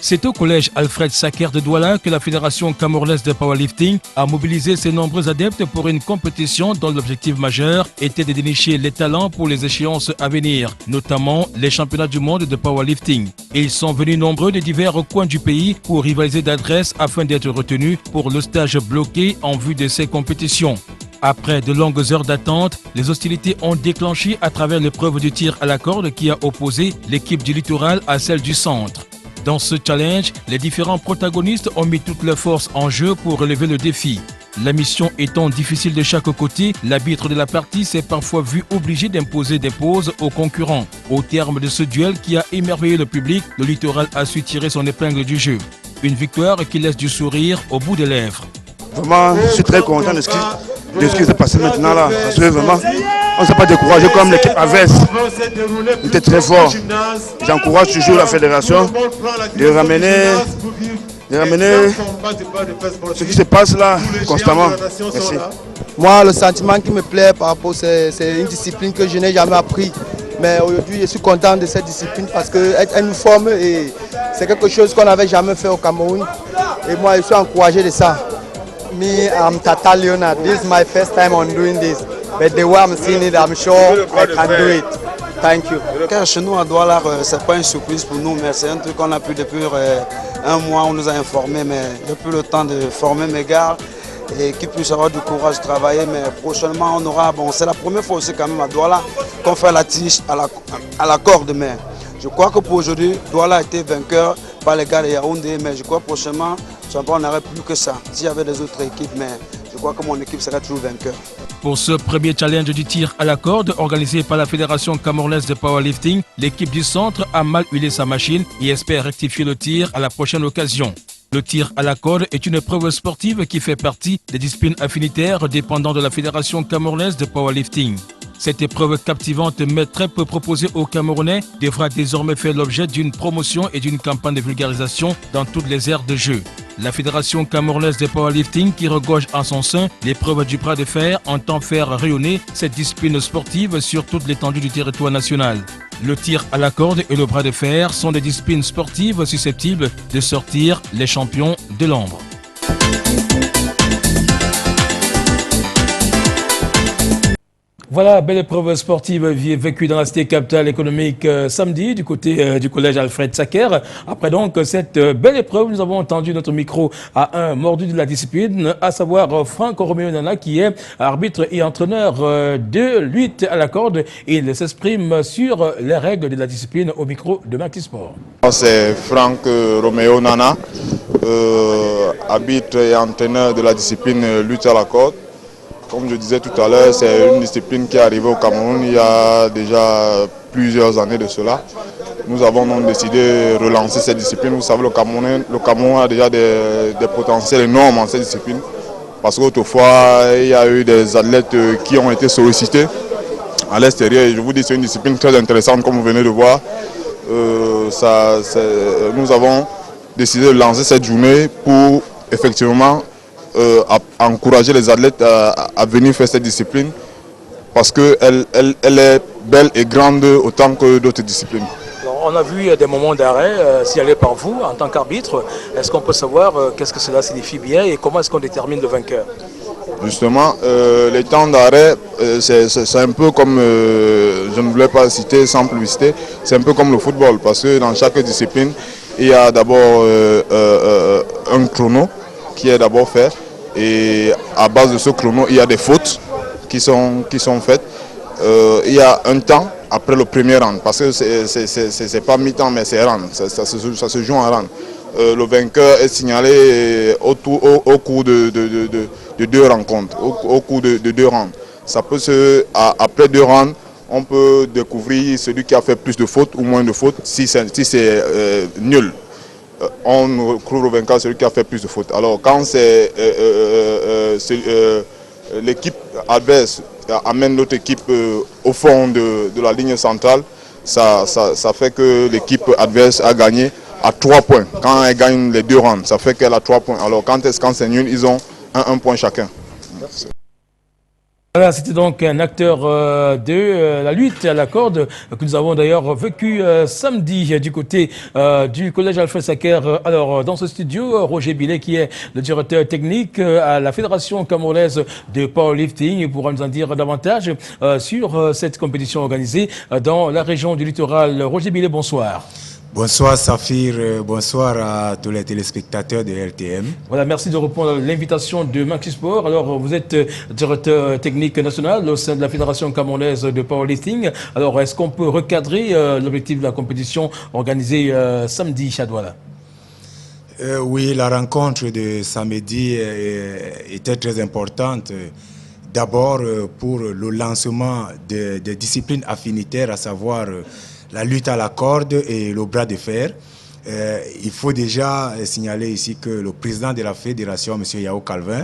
C'est au collège Alfred Saker de Douala que la Fédération camerounaise de powerlifting a mobilisé ses nombreux adeptes pour une compétition dont l'objectif majeur était de dénicher les talents pour les échéances à venir, notamment les championnats du monde de powerlifting. Et ils sont venus nombreux de divers coins du pays pour rivaliser d'adresse afin d'être retenus pour le stage bloqué en vue de ces compétitions. Après de longues heures d'attente, les hostilités ont déclenché à travers l'épreuve du tir à la corde qui a opposé l'équipe du littoral à celle du centre. Dans ce challenge, les différents protagonistes ont mis toutes leurs forces en jeu pour relever le défi. La mission étant difficile de chaque côté, l'arbitre de la partie s'est parfois vu obligé d'imposer des pauses aux concurrents. Au terme de ce duel qui a émerveillé le public, le littoral a su tirer son épingle du jeu. Une victoire qui laisse du sourire au bout des lèvres. Vraiment, je suis très content de ce qui s'est passé maintenant là. Parce que vraiment, on ne s'est pas découragé comme l'équipe adverse. On était très fort. J'encourage toujours la fédération de ramener ce qui se passe là constamment. Merci. Moi, le sentiment qui me plaît par rapport, c'est une discipline que je n'ai jamais appris. Mais aujourd'hui, je suis content de cette discipline parce qu'elle nous forme et c'est quelque chose qu'on n'avait jamais fait au Cameroun. Et moi, je suis encouragé de ça. Me, I'm Tata Leonard. This is my first time on doing this. But the way I'm seeing it, I'm sure I can do it. Thank you. Car chez nous à Douala, ce n'est pas une surprise pour nous, mais c'est un truc qu'on a pu depuis un mois, on nous a informés, mais j'ai plus le temps de former mes gars et qu'ils puissent avoir du courage de travailler. Mais prochainement, on aura, bon, c'est la première fois aussi quand même à Douala qu'on fait la tige à la corde. Mais je crois que pour aujourd'hui, Douala a été vainqueur par les gars de Yaoundé, mais je crois que prochainement, on n'aurait plus que ça. S'il y avait des autres équipes, mais je crois que mon équipe sera toujours vainqueur. Pour ce premier challenge du tir à la corde organisé par la Fédération camerounaise de powerlifting, l'équipe du centre a mal huilé sa machine et espère rectifier le tir à la prochaine occasion. Le tir à la corde est une épreuve sportive qui fait partie des disciplines affinitaires dépendant de la Fédération camerounaise de powerlifting. Cette épreuve captivante mais très peu proposée aux Camerounais devra désormais faire l'objet d'une promotion et d'une campagne de vulgarisation dans toutes les aires de jeu. La Fédération camerounaise de powerlifting, qui regorge en son sein l'épreuve du bras de fer, entend faire rayonner cette discipline sportive sur toute l'étendue du territoire national. Le tir à la corde et le bras de fer sont des disciplines sportives susceptibles de sortir les champions de l'ombre. Voilà, belle épreuve sportive vécue dans la cité capitale économique samedi du côté du collège Alfred Saker. Après donc cette belle épreuve, nous avons entendu notre micro à un mordu de la discipline, à savoir Franck Roméo Nana, qui est arbitre et entraîneur de lutte à la corde. Il s'exprime sur les règles de la discipline au micro de Maxi Sport. C'est Franck Roméo Nana, arbitre et entraîneur de la discipline lutte à la corde. Comme je disais tout à l'heure, c'est une discipline qui est arrivée au Cameroun il y a déjà plusieurs années de cela. Nous avons donc décidé de relancer cette discipline. Vous savez, le Cameroun a déjà des potentiels énormes en cette discipline. Parce qu'autrefois, il y a eu des athlètes qui ont été sollicités à l'extérieur. Et je vous dis, c'est une discipline très intéressante, comme vous venez de voir. Nous avons décidé de lancer cette journée pour effectivement encourager les athlètes à venir faire cette discipline parce qu'elle est belle et grande autant que d'autres disciplines. Alors, on a vu des moments d'arrêt signalés par vous en tant qu'arbitre. Est-ce qu'on peut savoir qu'est-ce que cela signifie bien et comment est-ce qu'on détermine le vainqueur? Justement, les temps d'arrêt, c'est un peu comme, je ne voulais pas citer sans publicité, c'est un peu comme le football parce que dans chaque discipline, il y a d'abord un chrono qui est d'abord fait et à base de ce chrono, il y a des fautes qui sont faites. Il y a un temps après le premier round parce que c'est pas mi-temps mais c'est round, ça se joue en round. Le vainqueur est signalé au cours de 2 rencontres, au cours de 2 rounds. Ça peut après 2 rounds, on peut découvrir celui qui a fait plus de fautes ou moins de fautes. Si c'est nul, on trouve le vainqueur celui qui a fait plus de fautes. Alors quand c'est l'équipe adverse amène l'autre équipe au fond de la ligne centrale, ça fait que l'équipe adverse a gagné à 3 points. Quand elle gagne les 2 rounds, ça fait qu'elle a 3 points. Alors quand c'est nul, ils ont un point chacun. Voilà, c'était donc un acteur de la lutte à la corde que nous avons d'ailleurs vécu samedi du côté du collège Alfred Saker. Alors, dans ce studio, Roger Billet, qui est le directeur technique à la Fédération camerounaise de powerlifting, pourra nous en dire davantage sur cette compétition organisée dans la région du littoral. Roger Billet, bonsoir. Bonsoir Saphir, bonsoir à tous les téléspectateurs de RTM. Voilà, merci de répondre à l'invitation de Maxi Sport. Alors, vous êtes directeur technique national au sein de la Fédération camerounaise de powerlifting. Alors, est-ce qu'on peut recadrer l'objectif de la compétition organisée samedi à Douala? Oui, la rencontre de samedi était très importante. D'abord pour le lancement des disciplines affinitaires, à savoir la lutte à la corde et le bras de fer. Il faut déjà signaler ici que le président de la fédération, M. Yao Calvin,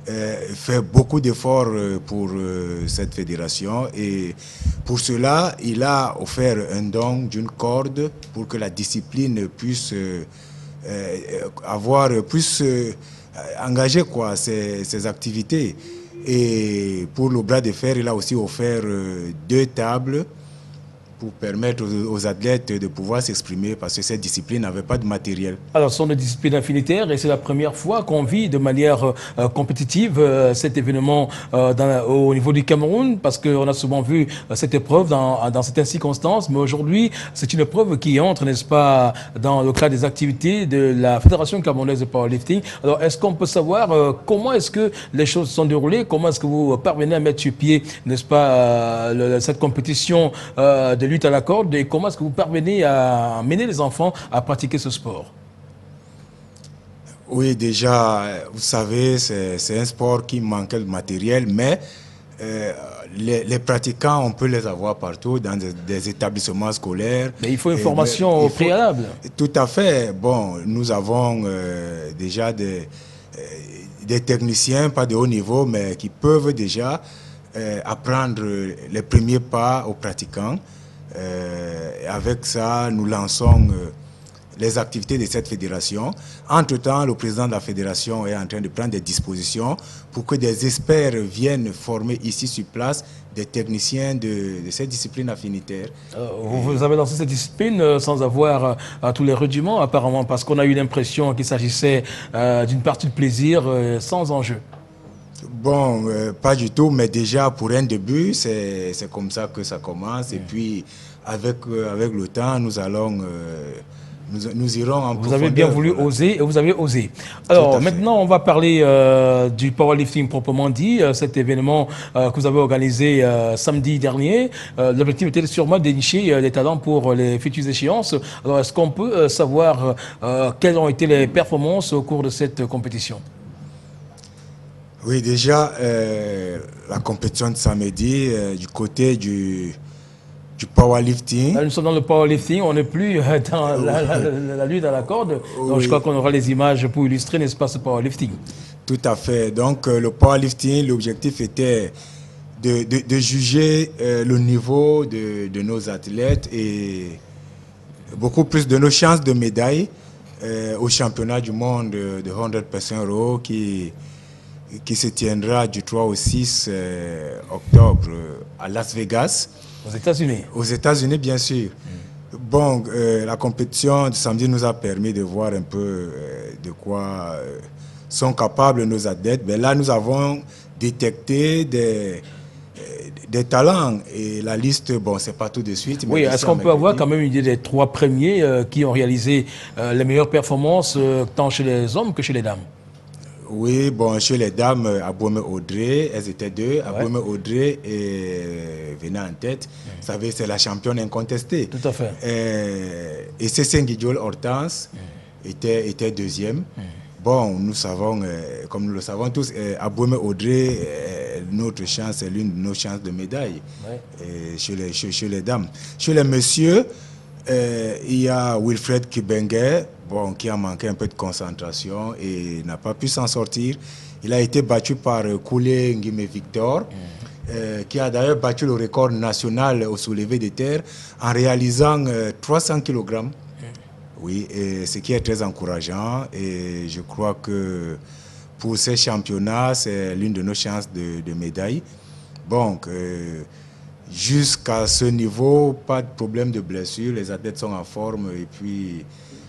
fait beaucoup d'efforts pour cette fédération et pour cela, il a offert un don d'une corde pour que la discipline puisse avoir plus engagé ses activités. Et pour le bras de fer, il a aussi offert 2 tables pour permettre aux athlètes de pouvoir s'exprimer parce que cette discipline n'avait pas de matériel. Alors, ce sont des disciplines affinitaires et c'est la première fois qu'on vit de manière compétitive cet événement au niveau du Cameroun parce qu'on a souvent vu cette épreuve dans certaines circonstances, mais aujourd'hui, c'est une épreuve qui entre, n'est-ce pas, dans le cadre des activités de la Fédération camerounaise de powerlifting. Alors, est-ce qu'on peut savoir comment est-ce que les choses sont déroulées, comment est-ce que vous parvenez à mettre sur pied, n'est-ce pas, cette compétition de lutte à la corde et comment est-ce que vous parvenez à amener les enfants à pratiquer ce sport? Oui, déjà, vous savez, c'est un sport qui manque de matériel, mais les pratiquants, on peut les avoir partout dans des établissements scolaires. Mais il faut une formation au préalable. Tout à fait. Bon, nous avons déjà des techniciens, pas de haut niveau, mais qui peuvent déjà apprendre les premiers pas aux pratiquants. Avec ça, nous lançons les activités de cette fédération. Entre-temps, le président de la fédération est en train de prendre des dispositions pour que des experts viennent former ici sur place des techniciens de cette discipline affinitaire. Vous avez lancé cette discipline sans avoir tous les rudiments, apparemment, parce qu'on a eu l'impression qu'il s'agissait d'une partie de plaisir sans enjeu. Bon, pas du tout, mais déjà pour un début, c'est comme ça que ça commence. Et puis, avec le temps, nous allons... Nous irons en profondeur. Vous avez bien voulu oser et vous avez osé. Alors maintenant, on va parler du powerlifting proprement dit, cet événement que vous avez organisé samedi dernier. L'objectif était sûrement de dénicher des talents pour les futures échéances. Alors est-ce qu'on peut savoir quelles ont été les performances au cours de cette compétition? Oui, déjà, la compétition de samedi, du côté du powerlifting. Là, nous sommes dans le powerlifting, on n'est plus dans la lutte à la corde. Donc, je crois qu'on aura les images pour illustrer, n'est-ce pas, ce powerlifting. Tout à fait. Donc, le powerlifting, l'objectif était de juger le niveau de nos athlètes et beaucoup plus de nos chances de médailles au championnat du monde de 100% raw qui se tiendra du 3 au 6 octobre à Las Vegas. Aux États-Unis. Aux États-Unis, bien sûr. Bon, la compétition de samedi nous a permis de voir un peu de quoi sont capables nos athlètes. Mais là, nous avons détecté des talents et la liste, bon, c'est pas tout de suite. Oui, est-ce qu'on peut avoir quand même une idée des 3 premiers qui ont réalisé les meilleures performances tant chez les hommes que chez les dames? Oui, bon, chez les dames, Abouame Audrey, elles étaient 2. Abouame Audrey venait en tête. Vous savez, c'est la championne incontestée. Tout à fait. Et Sessengidjol Hortense était 2e. Bon, nous savons, comme nous le savons tous, Abouame Audrey, notre chance, c'est l'une de nos chances de médaille chez les dames. Chez les messieurs, il y a Wilfred Kibengue, bon, qui a manqué un peu de concentration et n'a pas pu s'en sortir. Il a été battu par Koulé Nguime Victor, qui a d'ailleurs battu le record national au soulevé de terre en réalisant 300 kg. Oui, et ce qui est très encourageant. Et je crois que pour ces championnats, c'est l'une de nos chances de médaille. Donc, jusqu'à ce niveau, pas de problème de blessure. Les athlètes sont en forme et puis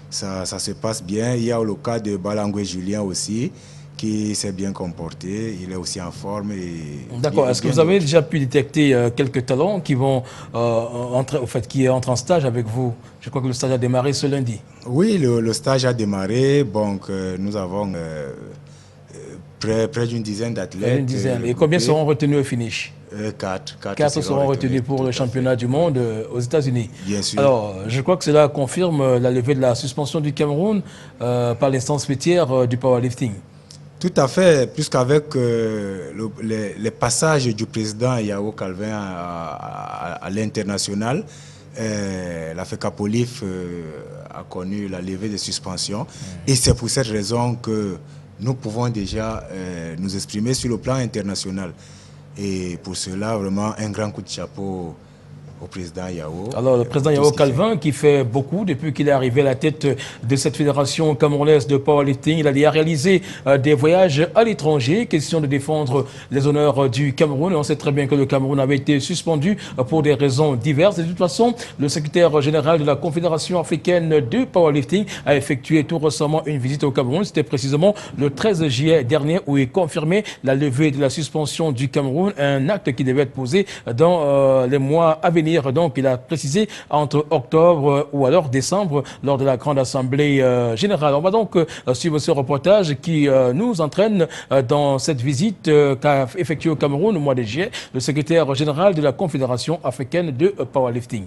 ça se passe bien. Il y a le cas de Balangwe Julien aussi, qui s'est bien comporté. Il est aussi en forme. D'accord. Est-ce que vous avez déjà pu détecter quelques talents qui vont qui entrent en stage avec vous? Je crois que le stage a démarré ce lundi. Oui, le stage a démarré. Donc, nous avons près d'une dizaine d'athlètes. Une dizaine. Et combien seront retenus au finish? 4. 4 seront retenus pour le championnat du monde aux États-Unis. Bien sûr. Alors, je crois que cela confirme la levée de la suspension du Cameroun par l'instance fêtière du powerlifting. Tout à fait, puisqu'avec les passages du président Yao Calvin à l'international, la FECAPOLIF a connu la levée des suspensions. Et c'est pour cette raison que nous pouvons déjà nous exprimer sur le plan international. Et pour cela, vraiment, un grand coup de chapeau au président Yao. Alors, le président Yao Calvin, qui fait beaucoup depuis qu'il est arrivé à la tête de cette fédération camerounaise de powerlifting, il a réalisé des voyages à l'étranger, question de défendre les honneurs du Cameroun. Et on sait très bien que le Cameroun avait été suspendu pour des raisons diverses. Et de toute façon, le secrétaire général de la Confédération africaine de powerlifting a effectué tout récemment une visite au Cameroun. C'était précisément le 13 juillet dernier où il confirmait la levée de la suspension du Cameroun, un acte qui devait être posé dans les mois à venir. Donc, il a précisé entre octobre ou alors décembre lors de la grande assemblée générale. On va donc suivre ce reportage qui nous entraîne dans cette visite qu'a effectuée au Cameroun au mois de juillet le secrétaire général de la Confédération africaine de powerlifting.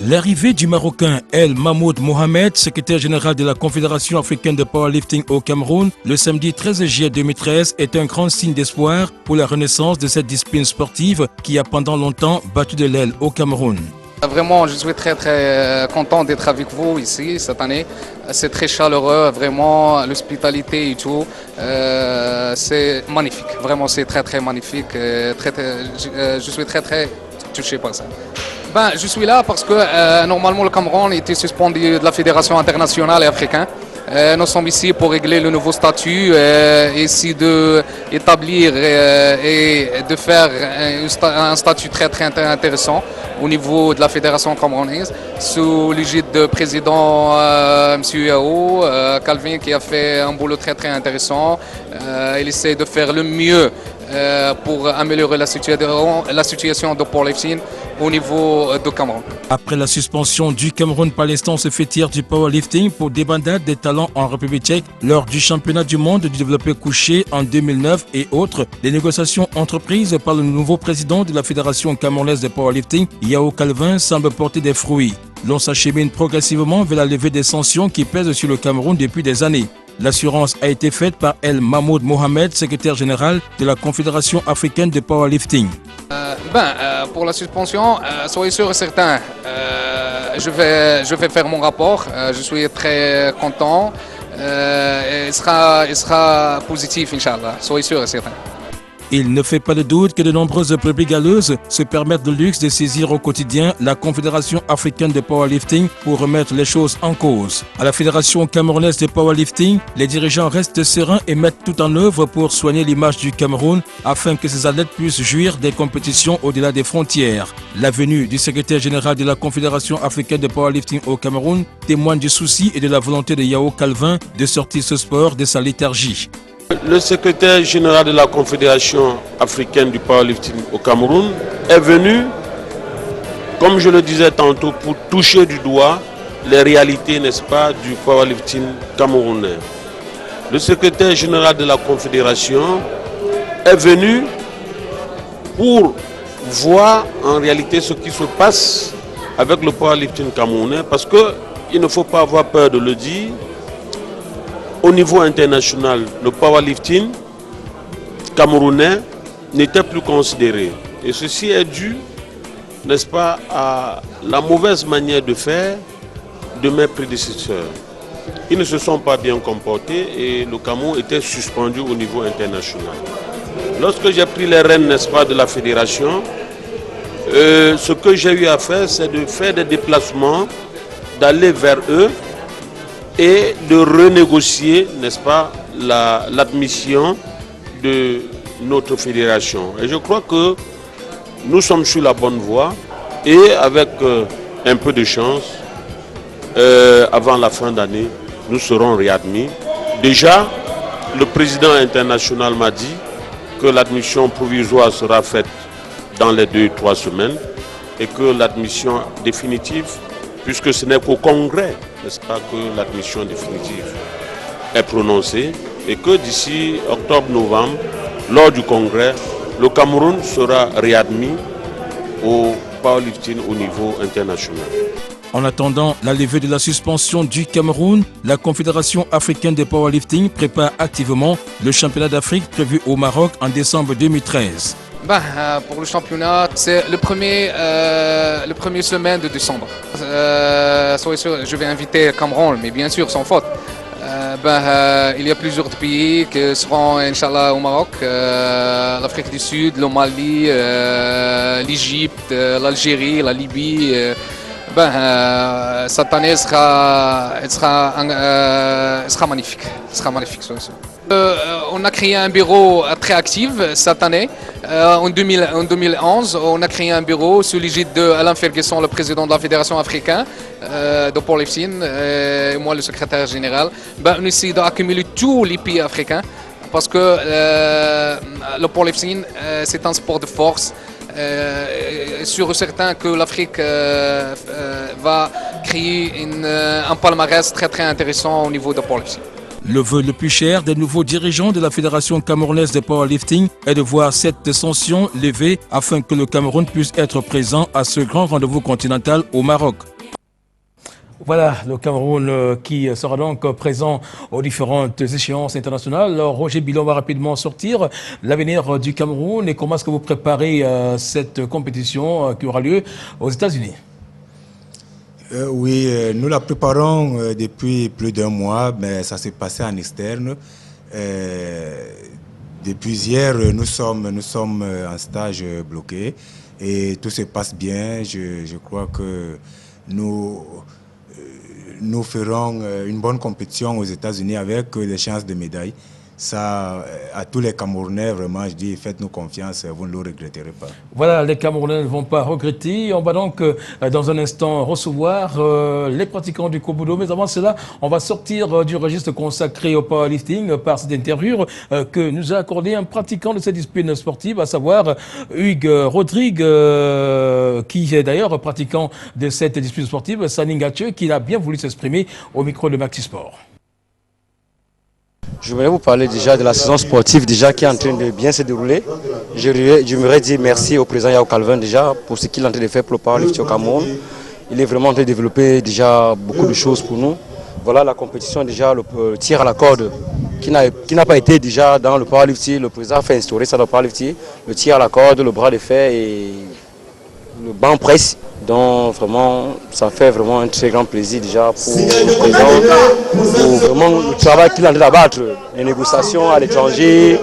L'arrivée du Marocain El Mahmoud Mohamed, secrétaire général de la Confédération africaine de powerlifting au Cameroun, le samedi 13 juillet 2013 est un grand signe d'espoir pour la renaissance de cette discipline sportive qui a pendant longtemps battu de l'aile au Cameroun. Vraiment, je suis très content d'être avec vous ici cette année. C'est très chaleureux, vraiment, l'hospitalité et tout. C'est magnifique, vraiment c'est très magnifique. Je suis très touché par ça. Ben, je suis là parce que normalement le Cameroun était suspendu de la Fédération internationale et africaine. Nous sommes ici pour régler le nouveau statut, ici d'établir et de faire un statut très intéressant au niveau de la Fédération camerounaise, sous l'égide du président M. Yao Calvin qui a fait un boulot très intéressant. Il essaie de faire le mieux pour améliorer la situation de powerlifting au niveau du Cameroun. Après la suspension du Cameroun par l'instance fêtière du powerlifting pour débandade des talents en République tchèque lors du championnat du monde du développé couché en 2009 et autres, les négociations entreprises par le nouveau président de la Fédération camerounaise de powerlifting, Yao Calvin, semblent porter des fruits. L'on s'achemine progressivement vers la levée des sanctions qui pèsent sur le Cameroun depuis des années. L'assurance a été faite par El Mahmoud Mohamed, secrétaire général de la Confédération africaine de powerlifting. Pour la suspension, soyez sûr et certain, je vais faire mon rapport. Je suis très content. Il sera positif, Inch'Allah. Soyez sûr et certain. Il ne fait pas de doute que de nombreuses brebis galeuses se permettent le luxe de saisir au quotidien la Confédération africaine de powerlifting pour remettre les choses en cause. À la Fédération camerounaise de powerlifting, les dirigeants restent sereins et mettent tout en œuvre pour soigner l'image du Cameroun afin que ces athlètes puissent jouir des compétitions au-delà des frontières. La venue du secrétaire général de la Confédération africaine de powerlifting au Cameroun témoigne du souci et de la volonté de Yao Calvin de sortir ce sport de sa léthargie. Le secrétaire général de la Confédération africaine du powerlifting au Cameroun est venu, comme je le disais tantôt, pour toucher du doigt les réalités, n'est-ce pas, du powerlifting camerounais. Le secrétaire général de la Confédération est venu pour voir en réalité ce qui se passe avec le powerlifting camerounais, parce qu'il ne faut pas avoir peur de le dire. Au niveau international, le powerlifting camerounais n'était plus considéré. Et ceci est dû, n'est-ce pas, à la mauvaise manière de faire de mes prédécesseurs. Ils ne se sont pas bien comportés et le Cameroun était suspendu au niveau international. Lorsque j'ai pris les rênes, n'est-ce pas, de la fédération, ce que j'ai eu à faire, c'est de faire des déplacements, d'aller vers eux, et de renégocier, n'est-ce pas, l'admission de notre fédération. Et je crois que nous sommes sur la bonne voie et avec un peu de chance, avant la fin d'année, nous serons réadmis. Déjà, le président international m'a dit que l'admission provisoire sera faite dans les 2-3 semaines et que l'admission définitive, puisque ce n'est qu'au Congrès, n'est-ce pas, que l'admission définitive est prononcée et que d'ici octobre-novembre, lors du Congrès, le Cameroun sera réadmis au powerlifting au niveau international. En attendant la levée de la suspension du Cameroun, la Confédération africaine de powerlifting prépare activement le championnat d'Afrique prévu au Maroc en décembre 2013. Pour le championnat, c'est le premier semaine de décembre. Soyez sûr, je vais inviter Cameroun, mais bien sûr, sans faute. Il y a plusieurs pays qui seront, Inch'Allah, au Maroc, l'Afrique du Sud, le Mali, l'Égypte, l'Algérie, la Libye. Cette année sera magnifique. On a créé un bureau très actif cette année. En 2011, on a créé un bureau sous l'égide d'Alain Ferguson, le président de la Fédération africaine de powerlifting, et moi le secrétaire général. On essaie d'accumuler tous les pays africains parce que le powerlifting, c'est un sport de force. Sûr et certain que l'Afrique va créer un palmarès très intéressant au niveau de powerlifting. Le vœu le plus cher des nouveaux dirigeants de la Fédération camerounaise de powerlifting est de voir cette sanction levée afin que le Cameroun puisse être présent à ce grand rendez-vous continental au Maroc. Voilà le Cameroun qui sera donc présent aux différentes échéances internationales. Alors, Roger Bilon va rapidement sortir l'avenir du Cameroun et comment est-ce que vous préparez cette compétition qui aura lieu aux États-Unis? Oui, nous la préparons depuis plus d'un mois, mais ça s'est passé en externe. Depuis hier, nous sommes en stage bloqué et tout se passe bien. Je crois que nous ferons une bonne compétition aux États-Unis avec des chances de médaille. Ça, à tous les Camerounais, vraiment, je dis, faites-nous confiance, vous ne le regretterez pas. Voilà, les Camerounais ne vont pas regretter. On va donc, dans un instant, recevoir les pratiquants du Kobudo. Mais avant cela, on va sortir du registre consacré au powerlifting par cette interview que nous a accordé un pratiquant de cette discipline sportive, à savoir Hugues Rodrigue, qui est d'ailleurs pratiquant de cette discipline sportive, Saningatche, qui a bien voulu s'exprimer au micro de Maxisport. Je voulais vous parler déjà de la saison sportive déjà qui est en train de bien se dérouler. J'aimerais dire merci au président Yao Calvin déjà pour ce qu'il est en train de faire pour le powerlifting au Cameroun. Il est vraiment en train de développer déjà beaucoup de choses pour nous. Voilà la compétition déjà, le tir à la corde qui n'a pas été déjà dans le powerlifting. Le président a fait instaurer ça dans le powerlifting. Le tir à la corde, le bras de fer et le banc presse. Donc vraiment, ça fait vraiment un très grand plaisir déjà pour le président, pour vraiment le travail qu'il est en train d'abattre, les négociations à l'étranger,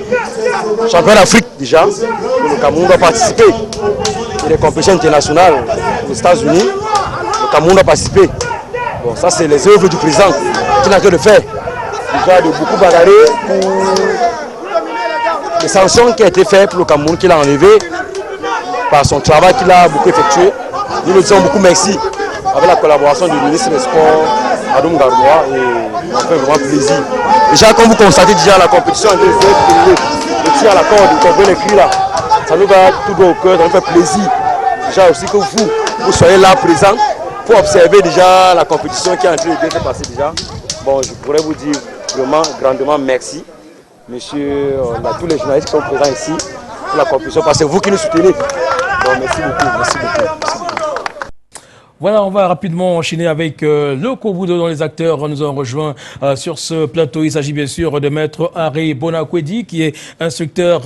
champion d'Afrique déjà. Le Cameroun doit participer. Et les compétitions internationales aux États-Unis, le Cameroun doit participer. Bon, ça c'est les œuvres du président qu'il a que de faire. Déjà de beaucoup bagarrer pour les sanctions qui ont été faites pour le Cameroun, qu'il a enlevé par son travail qu'il a beaucoup effectué. Nous lui disons beaucoup merci avec la collaboration du ministre des Sports, Adoum Garboua, et ça fait vraiment plaisir. Déjà, comme vous constatez, déjà la compétition a été faite, le tir à la corde, vous comprenez les cris là, ça nous va tout droit au cœur, ça nous fait plaisir. Déjà aussi que vous soyez là présents pour observer déjà la compétition qui est en train de bien se passer déjà. Bon, je pourrais vous dire vraiment grandement merci, monsieur, tous les journalistes qui sont présents ici pour la compétition, parce que c'est vous qui nous soutenez. Bon, merci beaucoup, merci beaucoup. Voilà, on va rapidement enchaîner avec le Kobudo dont les acteurs nous ont rejoints sur ce plateau. Il s'agit bien sûr de maître Henri Bonakwedi qui est instructeur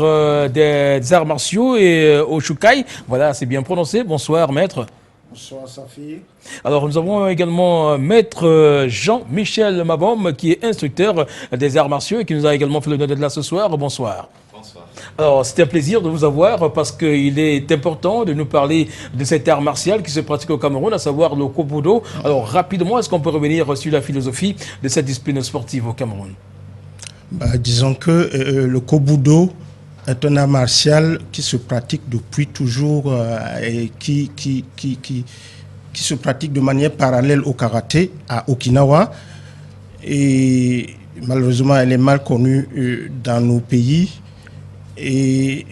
des arts martiaux et au Shukai. Voilà, c'est bien prononcé. Bonsoir maître. Bonsoir Safi. Alors nous avons également maître Jean-Michel Mabom qui est instructeur des arts martiaux et qui nous a également fait l'honneur d'être là ce soir. Bonsoir. Bonsoir. Alors, c'est un plaisir de vous avoir parce qu'il est important de nous parler de cet art martial qui se pratique au Cameroun, à savoir le Kobudo. Alors, rapidement, est-ce qu'on peut revenir sur la philosophie de cette discipline sportive au Cameroun? Disons que le Kobudo est un art martial qui se pratique depuis toujours et qui se pratique de manière parallèle au karaté à Okinawa. Et malheureusement, elle est mal connue dans nos pays. Et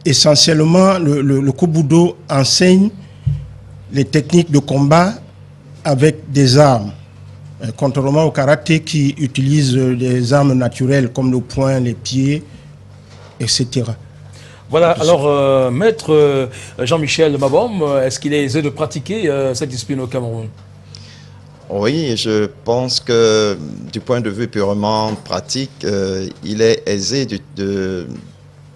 essentiellement, le Kobudo enseigne les techniques de combat avec des armes, contrairement au karaté qui utilise des armes naturelles comme le poing, les pieds, etc. Voilà, alors maître Jean-Michel Mabom, est-ce qu'il est aisé de pratiquer cette discipline au Cameroun? Oui, je pense que du point de vue purement pratique, il est aisé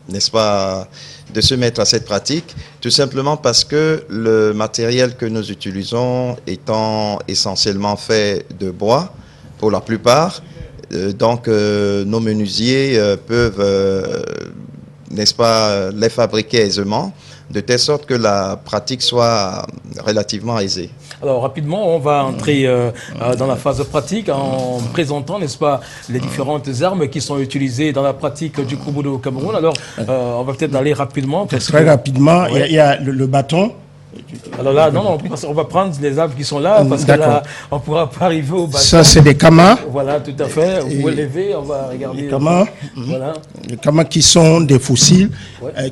n'est-ce pas, de se mettre à cette pratique, tout simplement parce que le matériel que nous utilisons étant essentiellement fait de bois, pour la plupart, donc nos menuisiers peuvent, n'est-ce pas, les fabriquer aisément, de telle sorte que la pratique soit relativement aisée. Alors rapidement, on va entrer dans la phase pratique en présentant, n'est-ce pas, les différentes armes qui sont utilisées dans la pratique du Kobudo au Cameroun. Alors on va peut-être aller rapidement. Très rapidement, il y a le bâton. Alors là, non, on va prendre les arbres qui sont là, parce que là, on ne pourra pas arriver au bâton. Ça, c'est des kamas. Voilà, tout à fait. Vous pouvez lever, on va regarder. Les kamas, voilà. Les kamas qui sont des fossiles,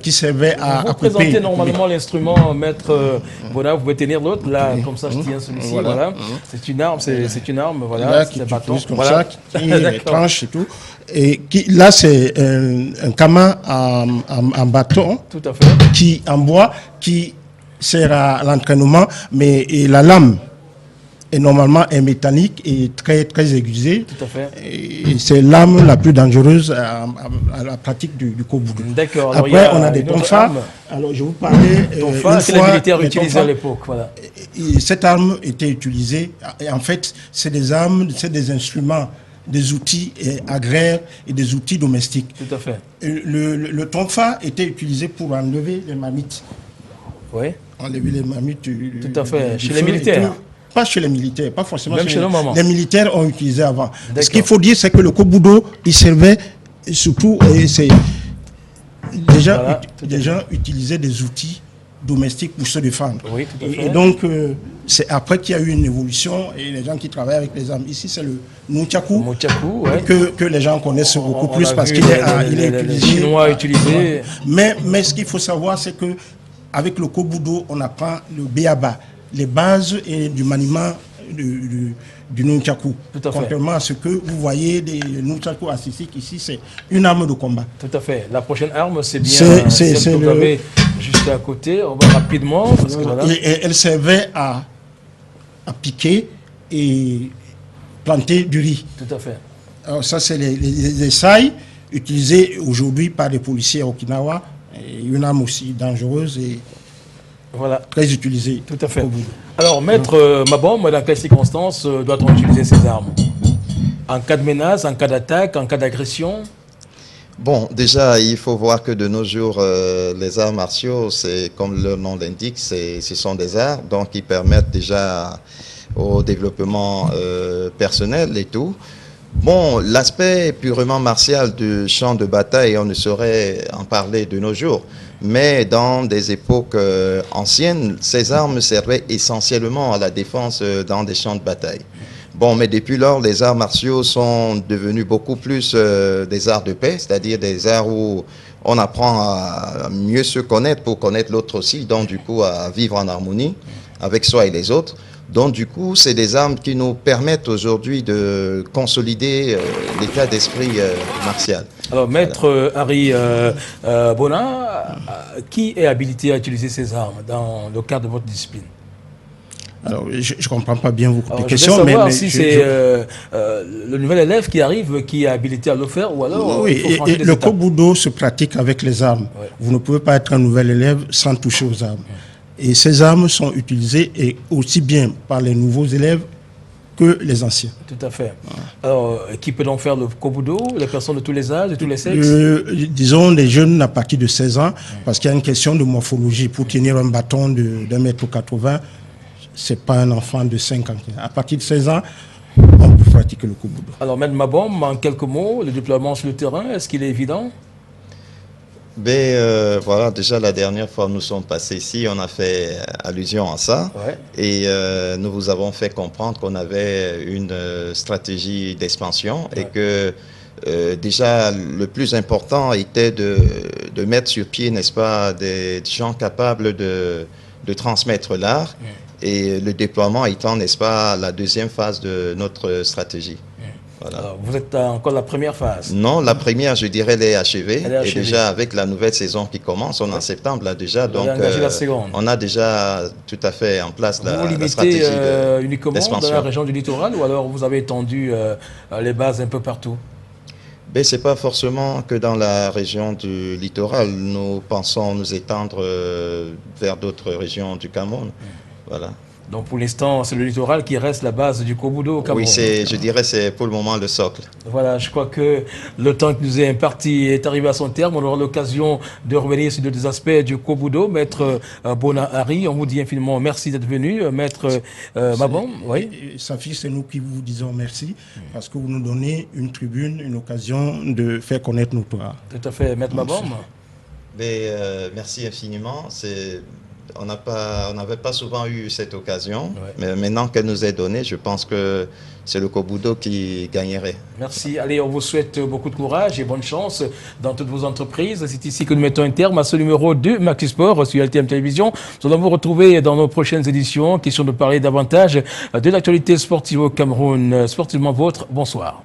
qui servaient à couper. Vous présentez normalement l'instrument, maître Bona, vous pouvez tenir l'autre, là, comme ça, je tiens celui-ci, voilà. C'est une arme, c'est une arme, voilà, c'est un bâton. Comme ça, qui tranche et tout. Et là, c'est un kama en bâton, tout à fait, qui en bois, qui sert à l'entraînement, mais la lame est normalement métallique et très aiguisée. Tout à fait. Et c'est l'arme la plus dangereuse à la pratique du Kobudo. D'accord. Après, on a des tonfa. Alors, je vous parlais tonfa, que les militaires utilisaient à l'époque. Voilà. Cette arme était utilisée. Et en fait, c'est des armes, c'est des instruments, des outils agraires et des outils domestiques. Tout à fait. Le tonfa était utilisé pour enlever les marmites. Oui. Enlever les marmites. Tout à fait. Chez les militaires. Pas chez les militaires, pas forcément même chez nos mamans. Les militaires ont utilisé avant. Ce qu'il faut dire, c'est que le Kobudo, il servait surtout, c'est des gens utilisaient des outils domestiques pour se défendre. Oui, tout à fait. Et donc, c'est après qu'il y a eu une évolution et les gens qui travaillent avec les armes. Ici, c'est le nunchaku, ouais. que les gens connaissent beaucoup plus parce qu'il est utilisé. Les Chinois utilisés. Mais ce qu'il faut savoir, c'est que avec le Kobudo, on apprend le béaba, les bases et du maniement du nunchaku. Contrairement à ce que vous voyez des nunchaku asistiques ici, c'est une arme de combat. Tout à fait. La prochaine arme, c'est bien celle que vous avez juste à côté. On va rapidement. Parce que voilà. Et elle servait à piquer et planter du riz. Tout à fait. Alors ça, c'est les sailles utilisées aujourd'hui par les policiers à Okinawa. Et une arme aussi dangereuse et voilà, très utilisée. Tout à fait. Alors, maître Mabom, dans quelles circonstances doit-on utiliser ces armes? En cas de menace, en cas d'attaque, en cas d'agression? Bon, déjà, il faut voir que de nos jours, les arts martiaux, c'est comme le nom l'indique, ce sont des arts, donc ils permettent déjà au développement personnel et tout. Bon, l'aspect purement martial du champ de bataille, on ne saurait en parler de nos jours. Mais dans des époques anciennes, ces armes servaient essentiellement à la défense dans des champs de bataille. Bon, mais depuis lors, les arts martiaux sont devenus beaucoup plus des arts de paix, c'est-à-dire des arts où on apprend à mieux se connaître pour connaître l'autre aussi, donc du coup à vivre en harmonie avec soi et les autres. Donc du coup, c'est des armes qui nous permettent aujourd'hui de consolider l'état d'esprit martial. Alors, Maître Harry Bona, qui est habilité à utiliser ces armes dans le cadre de votre discipline? Alors, je ne comprends pas bien votre question. Je veux savoir si c'est le nouvel élève qui arrive, qui est habilité à le faire, ou alors oui, il faut franchir le kobudo se pratique avec les armes. Ouais. Vous ne pouvez pas être un nouvel élève sans toucher aux armes. Et ces armes sont utilisées et aussi bien par les nouveaux élèves que les anciens. Tout à fait. Alors, qui peut donc faire le kobudo? Les personnes de tous les âges, de tous les sexes? Disons les jeunes à partir de 16 ans, parce qu'il y a une question de morphologie. Pour tenir un bâton d'1,80 m, c'est pas un enfant de 5 ans. À partir de 16 ans, on peut pratiquer le kobudo. Alors, Maître Mabom, en quelques mots, le déploiement sur le terrain, est-ce qu'il est évident? Ben, voilà, déjà la dernière fois nous sommes passés ici, on a fait allusion à ça. Ouais. Et nous vous avons fait comprendre qu'on avait une stratégie d'expansion et que déjà le plus important était de mettre sur pied, n'est-ce pas, des gens capables de transmettre l'art. Et le déploiement étant, n'est-ce pas, la deuxième phase de notre stratégie. Voilà. Alors, vous êtes encore la première phase? Non, la première, je dirais, elle est achevée. Et déjà, avec la nouvelle saison qui commence, on est en septembre, là, déjà. Donc, on a déjà tout à fait en place la stratégie uniquement dans la région du littoral, ou alors vous avez étendu les bases un peu partout? Ben, ce n'est pas forcément que dans la région du littoral. Nous pensons nous étendre vers d'autres régions du Cameroun. Voilà. Donc pour l'instant, c'est le littoral qui reste la base du kobudo au Cameroun. Oui, je dirais c'est pour le moment le socle. Voilà, je crois que le temps qui nous est imparti est arrivé à son terme. On aura l'occasion de revenir sur des aspects du kobudo. Maître Bona Harry, on vous dit infiniment merci d'être venu. Maître Mabom, oui. Safi, c'est nous qui vous disons merci parce que vous nous donnez une tribune, une occasion de faire connaître notre art. Tout à fait, Maître Mabom. Merci infiniment. On n'avait pas souvent eu cette occasion, mais maintenant qu'elle nous est donnée, je pense que c'est le kobudo qui gagnerait. Merci. Allez, on vous souhaite beaucoup de courage et bonne chance dans toutes vos entreprises. C'est ici que nous mettons un terme à ce numéro de Maxisport sur LTM Télévision. Nous allons vous retrouver dans nos prochaines éditions. Question de parler davantage de l'actualité sportive au Cameroun. Sportivement vôtre, bonsoir.